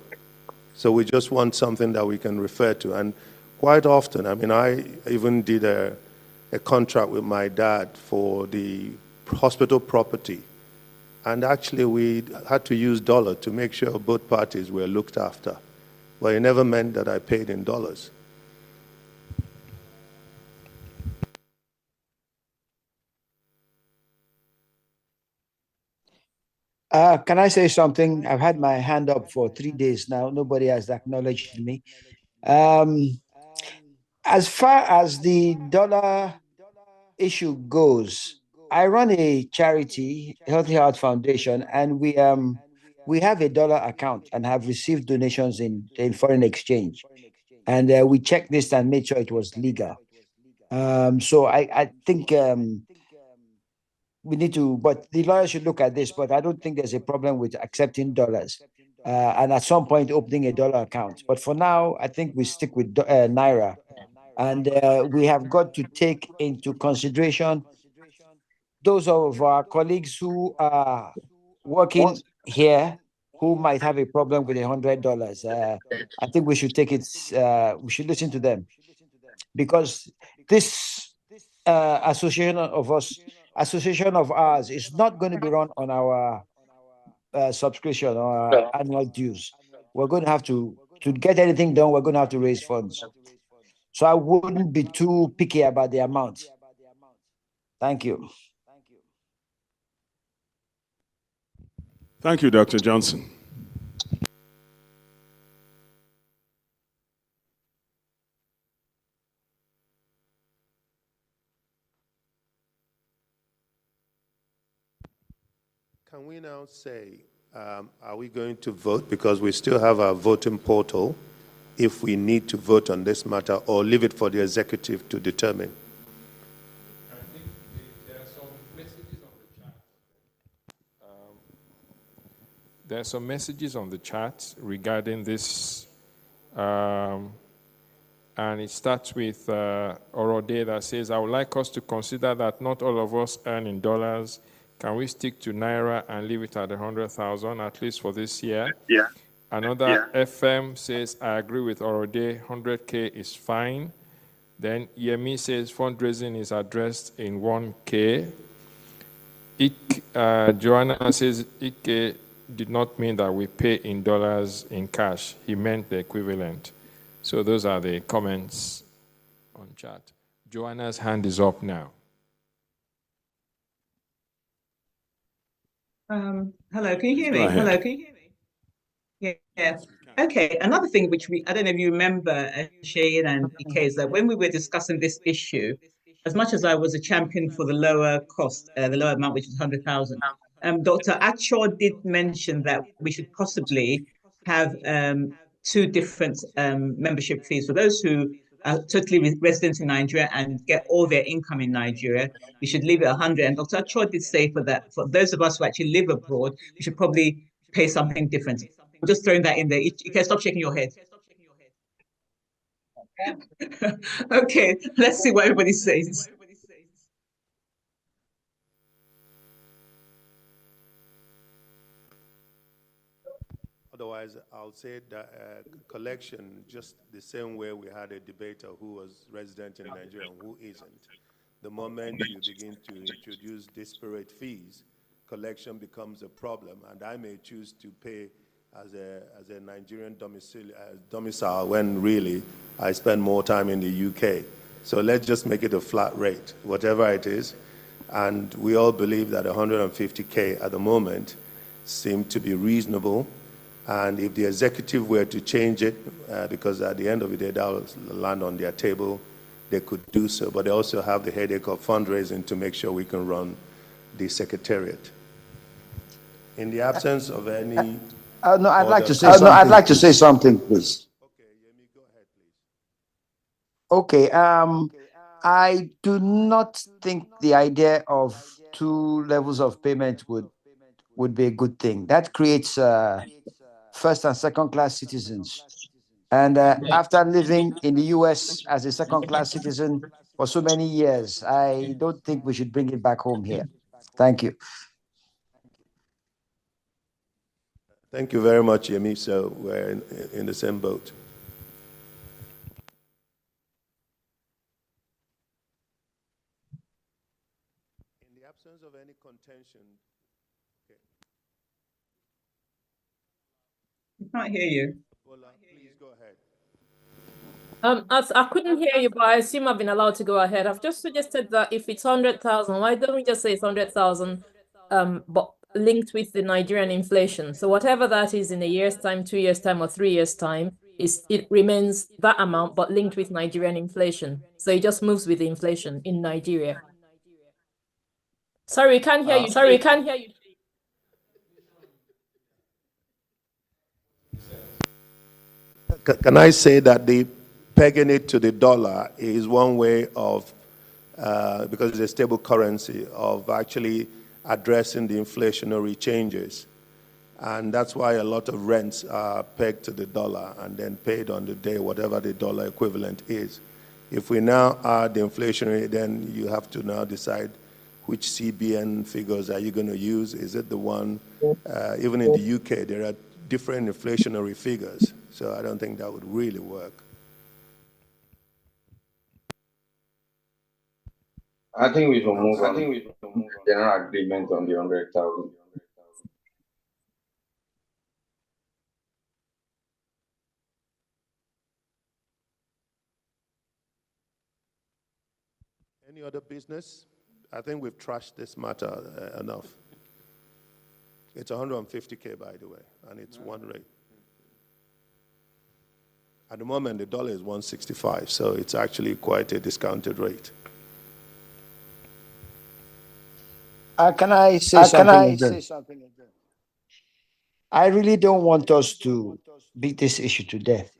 So we just want something that we can refer to. And quite often, I even did a contract with my dad for the hospital property. And actually, we had to use dollar to make sure both parties were looked after. but it never meant that I paid in dollars. Can I say something? I've had my hand up for 3 days now. Nobody has acknowledged me. As far as the dollar issue goes, I run a charity, Healthy Heart Foundation, and we have a dollar account and have received donations in foreign exchange. And we checked this and made sure it was legal. So I think we need to, but the lawyer should look at this, but I don't think there's a problem with accepting dollars and at some point opening a dollar account. But for now, I think we stick with Naira. And we have got to take into consideration those of our colleagues who are working here who might have a problem with $100. I think we should take it, we should listen to them, because this association of ours is not going to be run on our subscription or our annual dues. We're going to have to get anything done, we're going to have to raise funds. So I wouldn't be too picky about the amount. Thank you. Thank you, Dr. Johnson. Can we now say, are we going to vote? Because we still have our voting portal, if we need to vote on this matter, or leave it for the executive to determine? I think there are some messages on the chat. There are some messages on the chat regarding this, and it starts with Orode that says, I would like us to consider that not all of us earn in dollars. Can we stick to Naira and leave it at 100,000, at least for this year? Yeah. Another FM says, I agree with Orode, 100K is fine. Then Yemi says, fundraising is addressed in 1K. Joanna says, Ike did not mean that we pay in dollars in cash. He meant the equivalent. So those are the comments on chat. Joanna's hand is up now. Hello, can you hear me? Hello, can you hear me? Yeah. Okay. Another thing which I don't know if you remember, Shane and Ike, is that when we were discussing this issue, as much as I was a champion for the lower cost, the lower amount, which is 100,000, Dr. Acho did mention that we should possibly have 2 different membership fees for those who are totally resident in Nigeria and get all their income in Nigeria. We should leave it 100. And Dr. Acho did say for those of us who actually live abroad, we should probably pay something different. I'm just throwing that in there. You can stop shaking your head. Okay, let's see what everybody says. Otherwise, I'll say that collection, just the same way we had a debater who was resident in Nigeria and who isn't. The moment you begin to introduce disparate fees, collection becomes a problem, and I may choose to pay as a Nigerian domicile when really I spend more time in the UK. So let's just make it a flat rate, whatever it is. And we all believe that 150K at the moment seem to be reasonable. And if the executive were to change it, because at the end of the day, that will land on their table, they could do so. But they also have the headache of fundraising to make sure we can run the secretariat. In the absence of any... no, I'd like to say something. I'd like to say something, please. Okay, Yemi, go ahead, please. Okay, I do not think the idea of 2 levels of payment would be a good thing. That creates first and second class citizens. And after living in the US as a second class citizen for so many years, I don't think we should bring it back home here. Thank you. Thank you very much, Yemi. So we're in the same boat. In the absence of any contention, I can't hear you. Bola, please go ahead. I couldn't hear you, but I assume I've been allowed to go ahead. I've just suggested that if it's 100,000, why don't we just say it's 100,000, but linked with the Nigerian inflation? So whatever that is in a year's time, 2 years' time, or 3 years' time, it remains that amount, but linked with Nigerian inflation. So it just moves with the inflation in Nigeria. Sorry, we can't hear you. Sorry, we can't hear you. Can I say that the pegging it to the dollar is one way of, because it's a stable currency, of actually addressing the inflationary changes. And that's why a lot of rents are pegged to the dollar and then paid on the day, whatever the dollar equivalent is. If we now add the inflationary, then you have to now decide which CBN figures are you going to use. Is it the one, even in the UK, there are different inflationary figures. So I don't think that would really work. I think we should move on. General agreement on the 100,000. Any other business? I think we've trashed this matter enough. It's 150K, by the way, and it's one rate. At the moment, the dollar is 165, so it's actually quite a discounted rate. Can I say something? I really don't want us to beat this issue to death.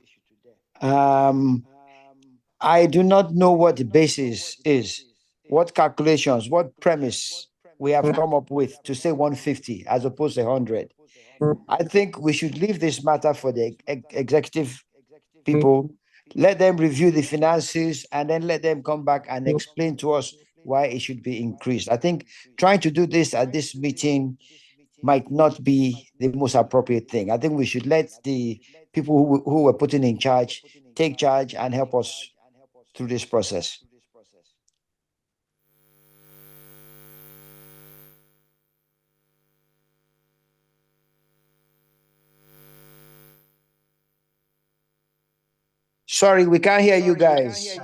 I do not know what the basis is, what calculations, what premise we have come up with to say 150 as opposed to 100. I think we should leave this matter for the executive people, let them review the finances, and then let them come back and explain to us why it should be increased. I think trying to do this at this meeting might not be the most appropriate thing. I think we should let the people who were put in charge take charge and help us through this process. Sorry, we can't hear you guys.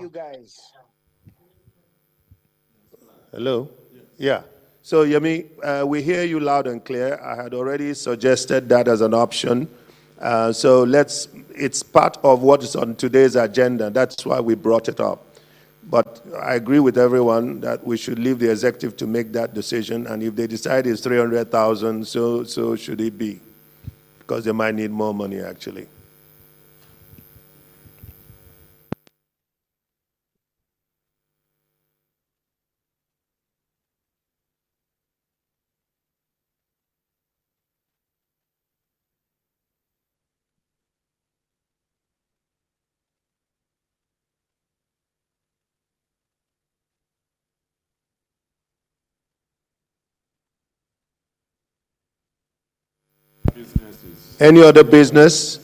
Hello? Yeah. So, Yemi, we hear you loud and clear. I had already suggested that as an option. So it's part of what is on today's agenda. That's why we brought it up. But I agree with everyone that we should leave the executive to make that decision. And if they decide it's 300,000, so should it be. Because they might need more money, actually. Any other business?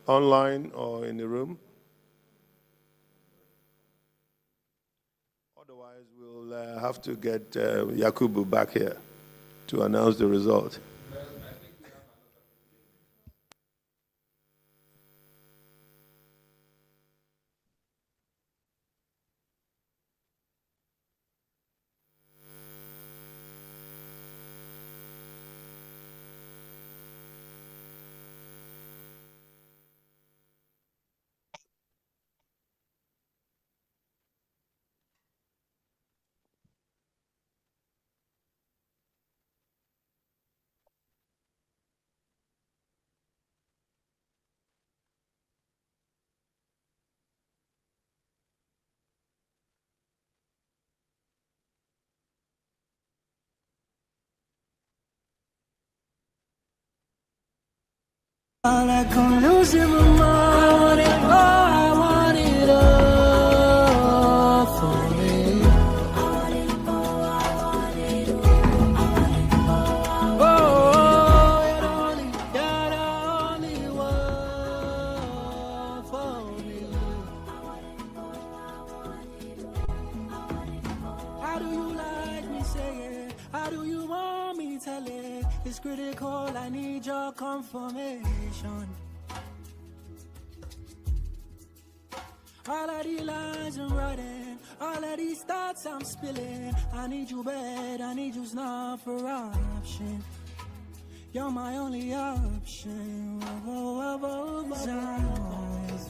Online or in the room? Otherwise, we'll have to get Yakubu back here to announce the result. Like I'm losing my mind, I want it all for me. Oh, you're the only one for me. How do you like me say it? How do you want me tell it? It's critical, I need your confirmation. All of the lines I'm writing, all of these thoughts I'm spilling. I need you bad, I need you's not for option. You're my only option.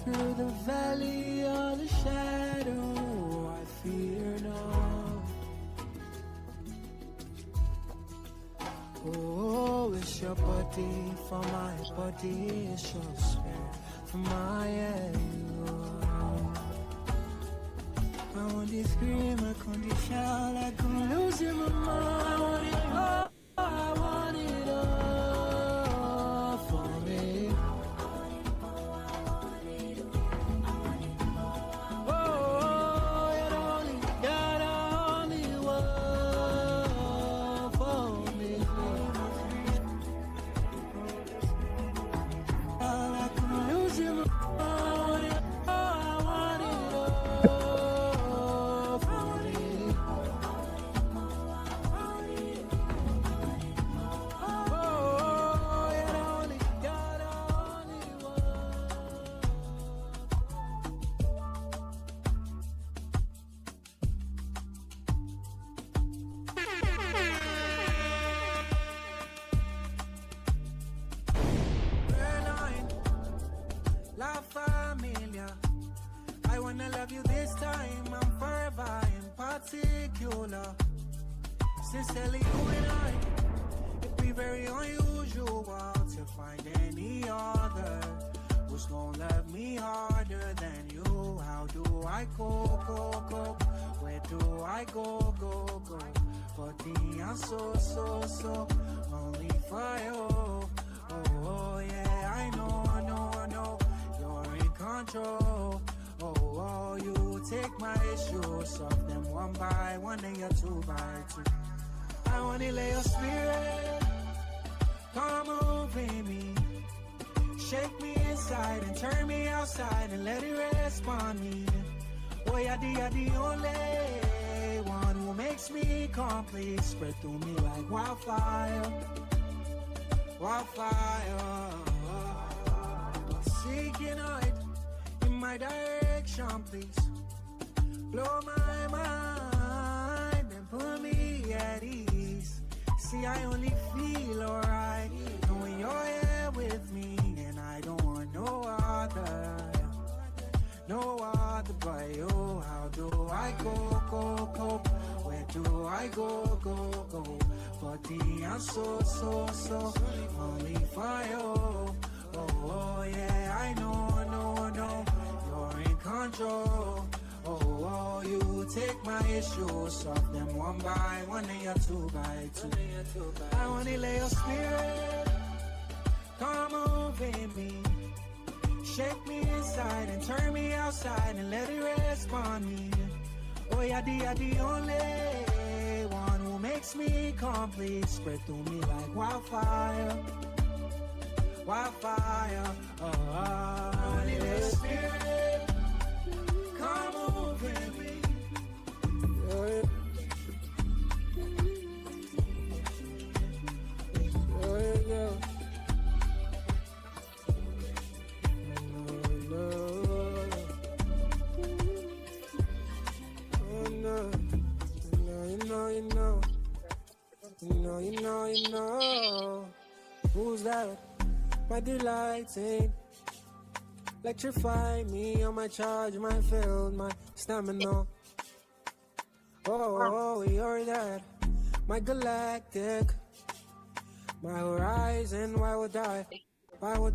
Through the valley of the shadow, I fear no. Oh, it's your body for my body, it's your spirit for my head. I want this scream, I can't shout, like I'm losing my mind. I want it all, I want it all for me. Oh, you're the only one for me. Like I'm losing my mind. I want it all, I want it all for me. Oh, you're the only one. Caroline, La Familia. I wanna love you this time, I'm forever in particular. Sincerely, you and I, it'd be very unusual to find any other who's gonna love me harder than you. How do I go? Where do I go? For the I'm so only for you. Oh yeah, I know, you're in control. Oh, you take my issues, solve them one by one and you're two by two. I wanna lay your spirit, come over me. Shake me inside and turn me outside and let it rest on me. Oh, you're the only one who makes me complete. Spread through me like wildfire. Seeking out in my direction, please. Blow my mind and put me at ease. See, I only feel alright knowing you're here with me, and I don't want no other but you. How do I go? Where do I go? But the I'm so only for you. Oh yeah, I know, you're in control. Oh, you take my issues, solve them one by one and you're two by two. I wanna lay your spirit, come over me. Shake me inside and turn me outside and let it rest on me. Oh, you're the only one who makes me complete. Spread through me like wildfire. Oh, I wanna lay your spirit, come over me. You know. Who's that? My delighting. Electrify me on my charge, my field, my stamina. Oh, you're that. My galactic. My horizon, why would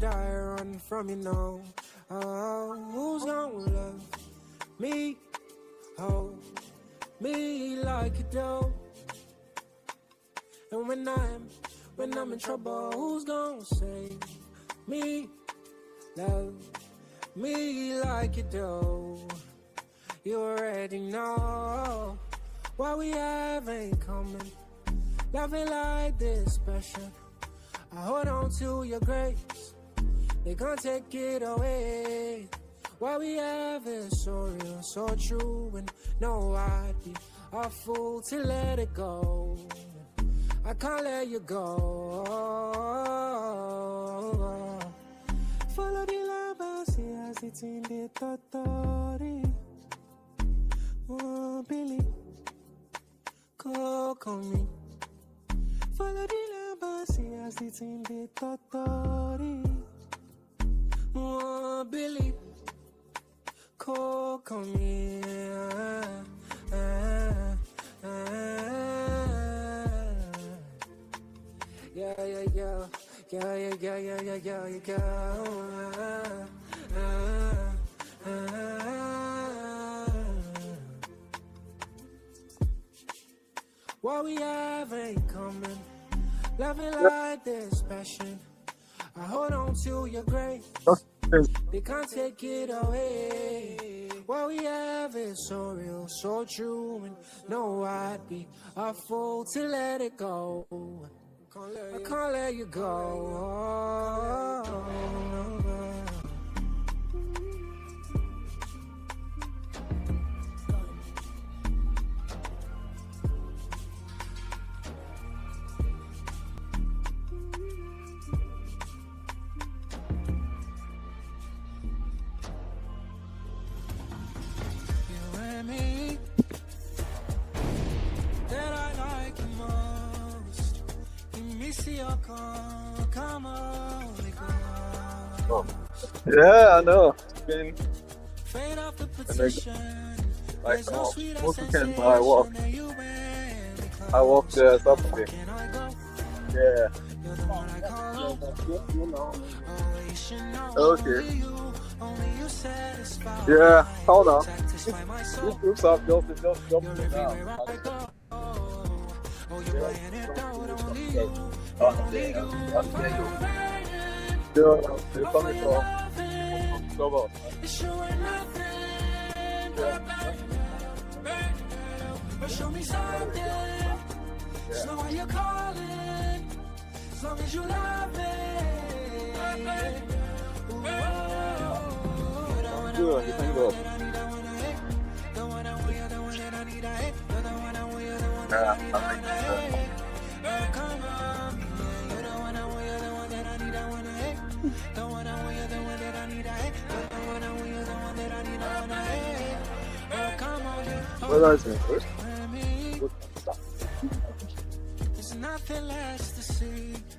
I run from you now? Oh, who's gonna love me? Oh, me like you do. And when I'm in trouble, who's gonna save me? Love me like you do. You already know what we have ain't coming. Loving like this special. I hold on to your grace. They can't take it away. What we have is so real, so true. And no, I'd be a fool to let it go. I can't let you go. Follow the love I see as it's in the totori. Oh, Billy, cook on me. Follow the number, see as the team did totori. Oh, Billy, cook on me. Yeah. What we have ain't coming. Loving like this passion. I hold on to your grace. They can't take it away. What we have is so real, so true, and no, I'd be a fool to let it go. I can't let you go. You and me, that I like the most. You miss your come on, Yeah, I know. It's been fade off the like most weekends I walk there Saturday. Yeah. Okay. Yeah, hold on. This groups up just jumping me now. They're coming from cover. Show me something. Slow while you're calling. As long as you love me. Good, you can go. Yeah, I like that. Well, that's good.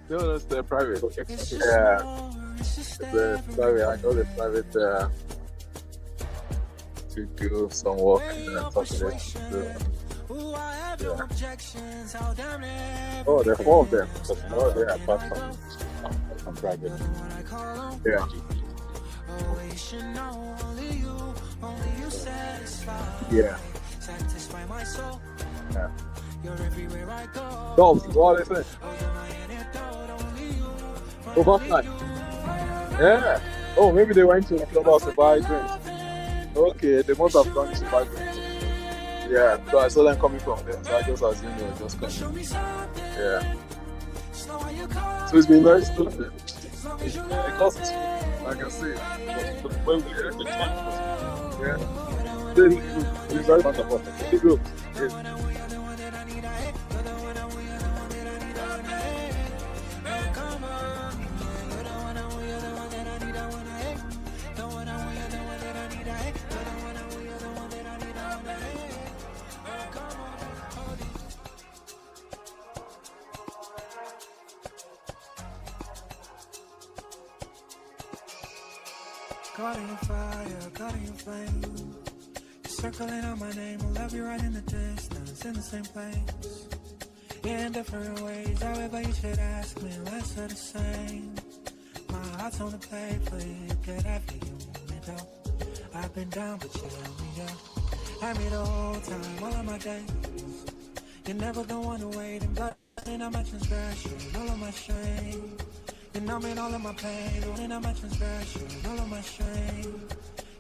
No, that's the private. Yeah. The private. I know the private to do some work and Saturday. Oh, there are 4 of them. So tomorrow they are apart from private. Yeah. Yeah. Yeah. Dolph, what is it? Oh, last night. Yeah. Oh, maybe they went to the clubhouse to buy drinks. Okay, they must have gone to buy drinks. Yeah, so I saw them coming from there, so I just assumed they were just coming. Yeah. So it's been very stupid. It costs, like I say, but when we heard the time, yeah. It's very much about it. Big group. Caught in fire, caught in flame. Circling out my name, I'll love you right in the distance, in the same place. In different ways, however you should ask me, less are the same. My heart's on the plate for you, get after you, want me down. I've been down, but you let me up. Had me the whole time, all of my days. You're never the one to wait, and blood ain't not my transgression, all of my shame. You know me in all of my pain, ain't not my transgression, all of my shame.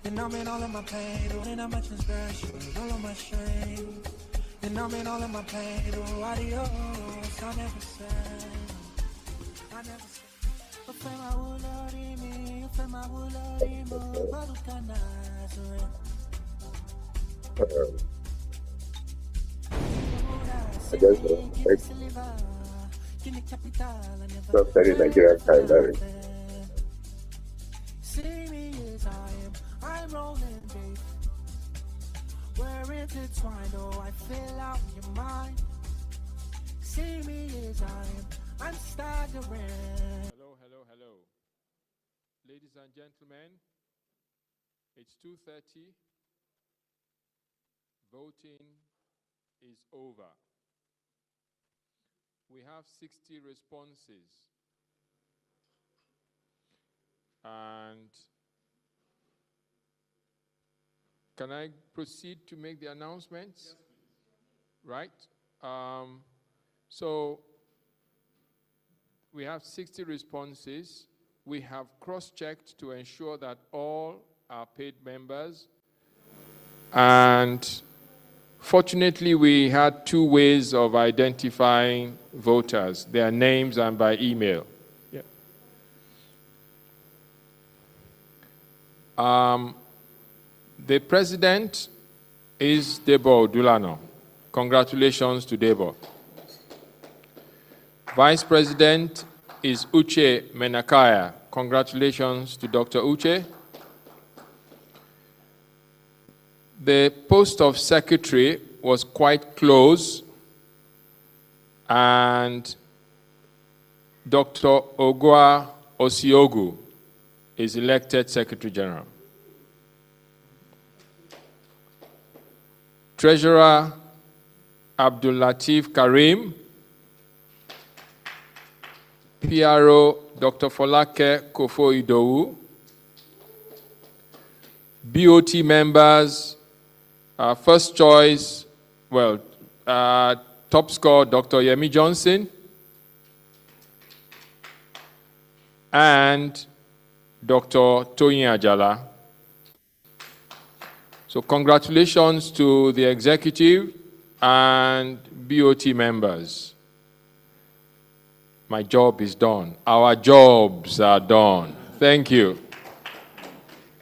You know me in all of my pain, ain't not my transgression, all of my shame. You know me in all of my pain, adios, I never said. I guess so that is Nigerian time, Larry. See me as I am, I'm rolling, babe. We're intertwined, oh, I fill out your mind. See me as I am, I'm staggering. Hello, hello, hello. Ladies and gentlemen, it's 2:30. Voting is over. We have 60 responses. And can I proceed to make the announcements? Yes, right? So we have 60 responses. We have cross-checked to ensure that all are paid members. And fortunately, we had two ways of identifying voters, their names and by email. Yeah. The president is Debo Odulano. Congratulations to Debo. Vice President is Uche Menakaya. Congratulations to Dr. Uche. The post of secretary was quite close, and Dr. Ogwa Osiogu is elected Secretary General. Treasurer Abdul Latif Karim, PRO Dr. Folake Kofo-Idowu, BOT members, first choice, top score Dr. Yemi Johnson, and Dr. Toyin Ajala. So congratulations to the executive and BOT members. My job is done. Our jobs are done. Thank you.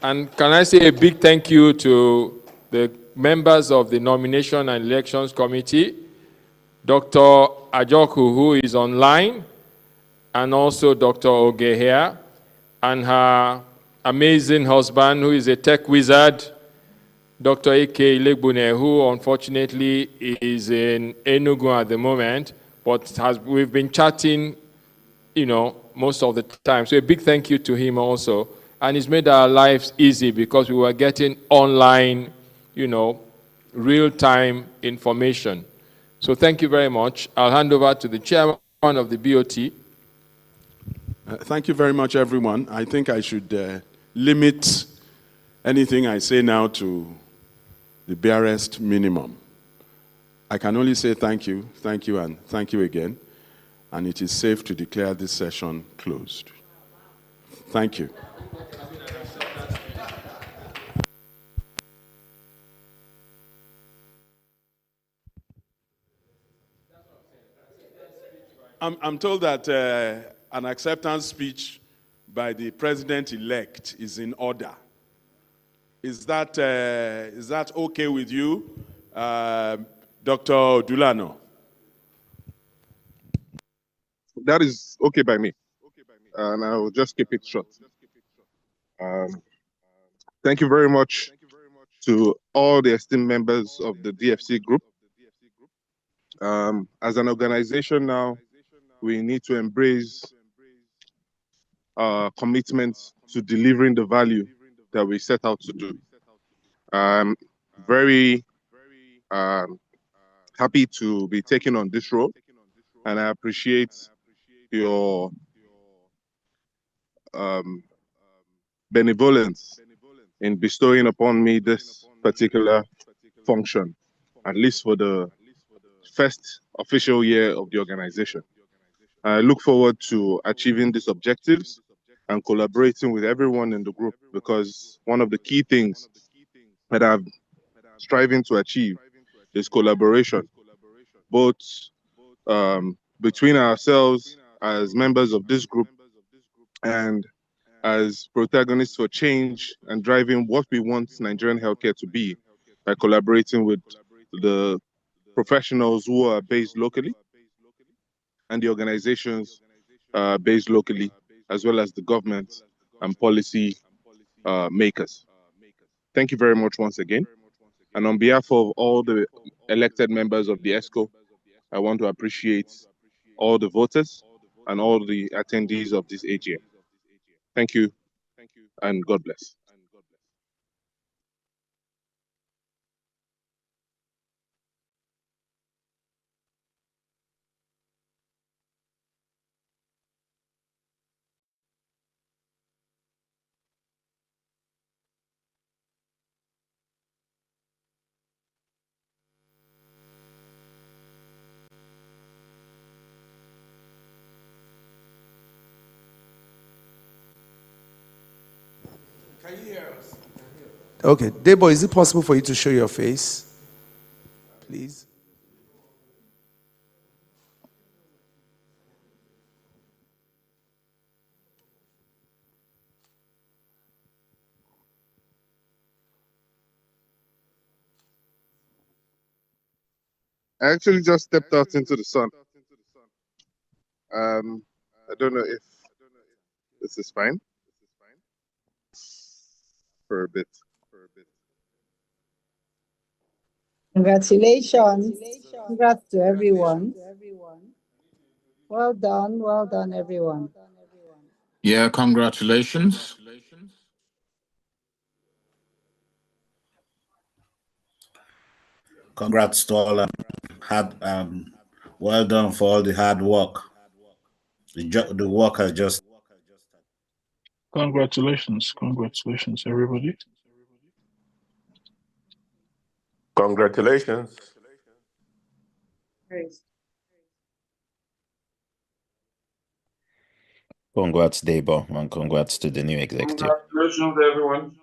And can I say a big thank you to the members of the Nomination and Elections Committee, Dr. Ajoku, who is online, and also Dr. Ogehea, and her amazing husband, who is a tech wizard, Dr. Ike Ilegbune, who unfortunately is in Enugu at the moment, but we've been chatting, most of the time. So a big thank you to him also. And it's made our lives easy because we were getting online, real-time information. So thank you very much. I'll hand over to the chairman of the BOT. Thank you very much, everyone. I think I should limit anything I say now to the barest minimum. I can only say thank you, and thank you again. And it is safe to declare this session closed. Thank you. I'm told that an acceptance speech by the president-elect is in order. Is that okay with you, Dr. Odulano? That is okay by me, and I will just keep it short. Thank you very much to all the esteemed members of the DFC group. As an organization now, we need to embrace our commitment to delivering the value that we set out to do. I'm very happy to be taking on this role, and I appreciate your benevolence in bestowing upon me this particular function, at least for the first official year of the organization. I look forward to achieving these objectives and collaborating with everyone in the group, because one of the key things that I'm striving to achieve is collaboration, both between ourselves as members of this group and as protagonists for change and driving what we want Nigerian healthcare to be, by collaborating with the professionals who are based locally and the organizations based locally, as well as the government and policy makers. Thank you very much once again. And on behalf of all the elected members of the ESCO, I want to appreciate all the voters and all the attendees of this AGM. Thank you, and God bless. Can you hear us? Okay, Debo, is it possible for you to show your face, please? I actually just stepped out into the sun. I don't know if this is fine for a bit. Congratulations. Congrats to everyone. Well done, everyone. Yeah, congratulations. Congrats to all. Well done for all the hard work. The work has just. Congratulations, everybody. Congratulations. Congrats, Debo, and congrats to the new executive. Congratulations, everyone.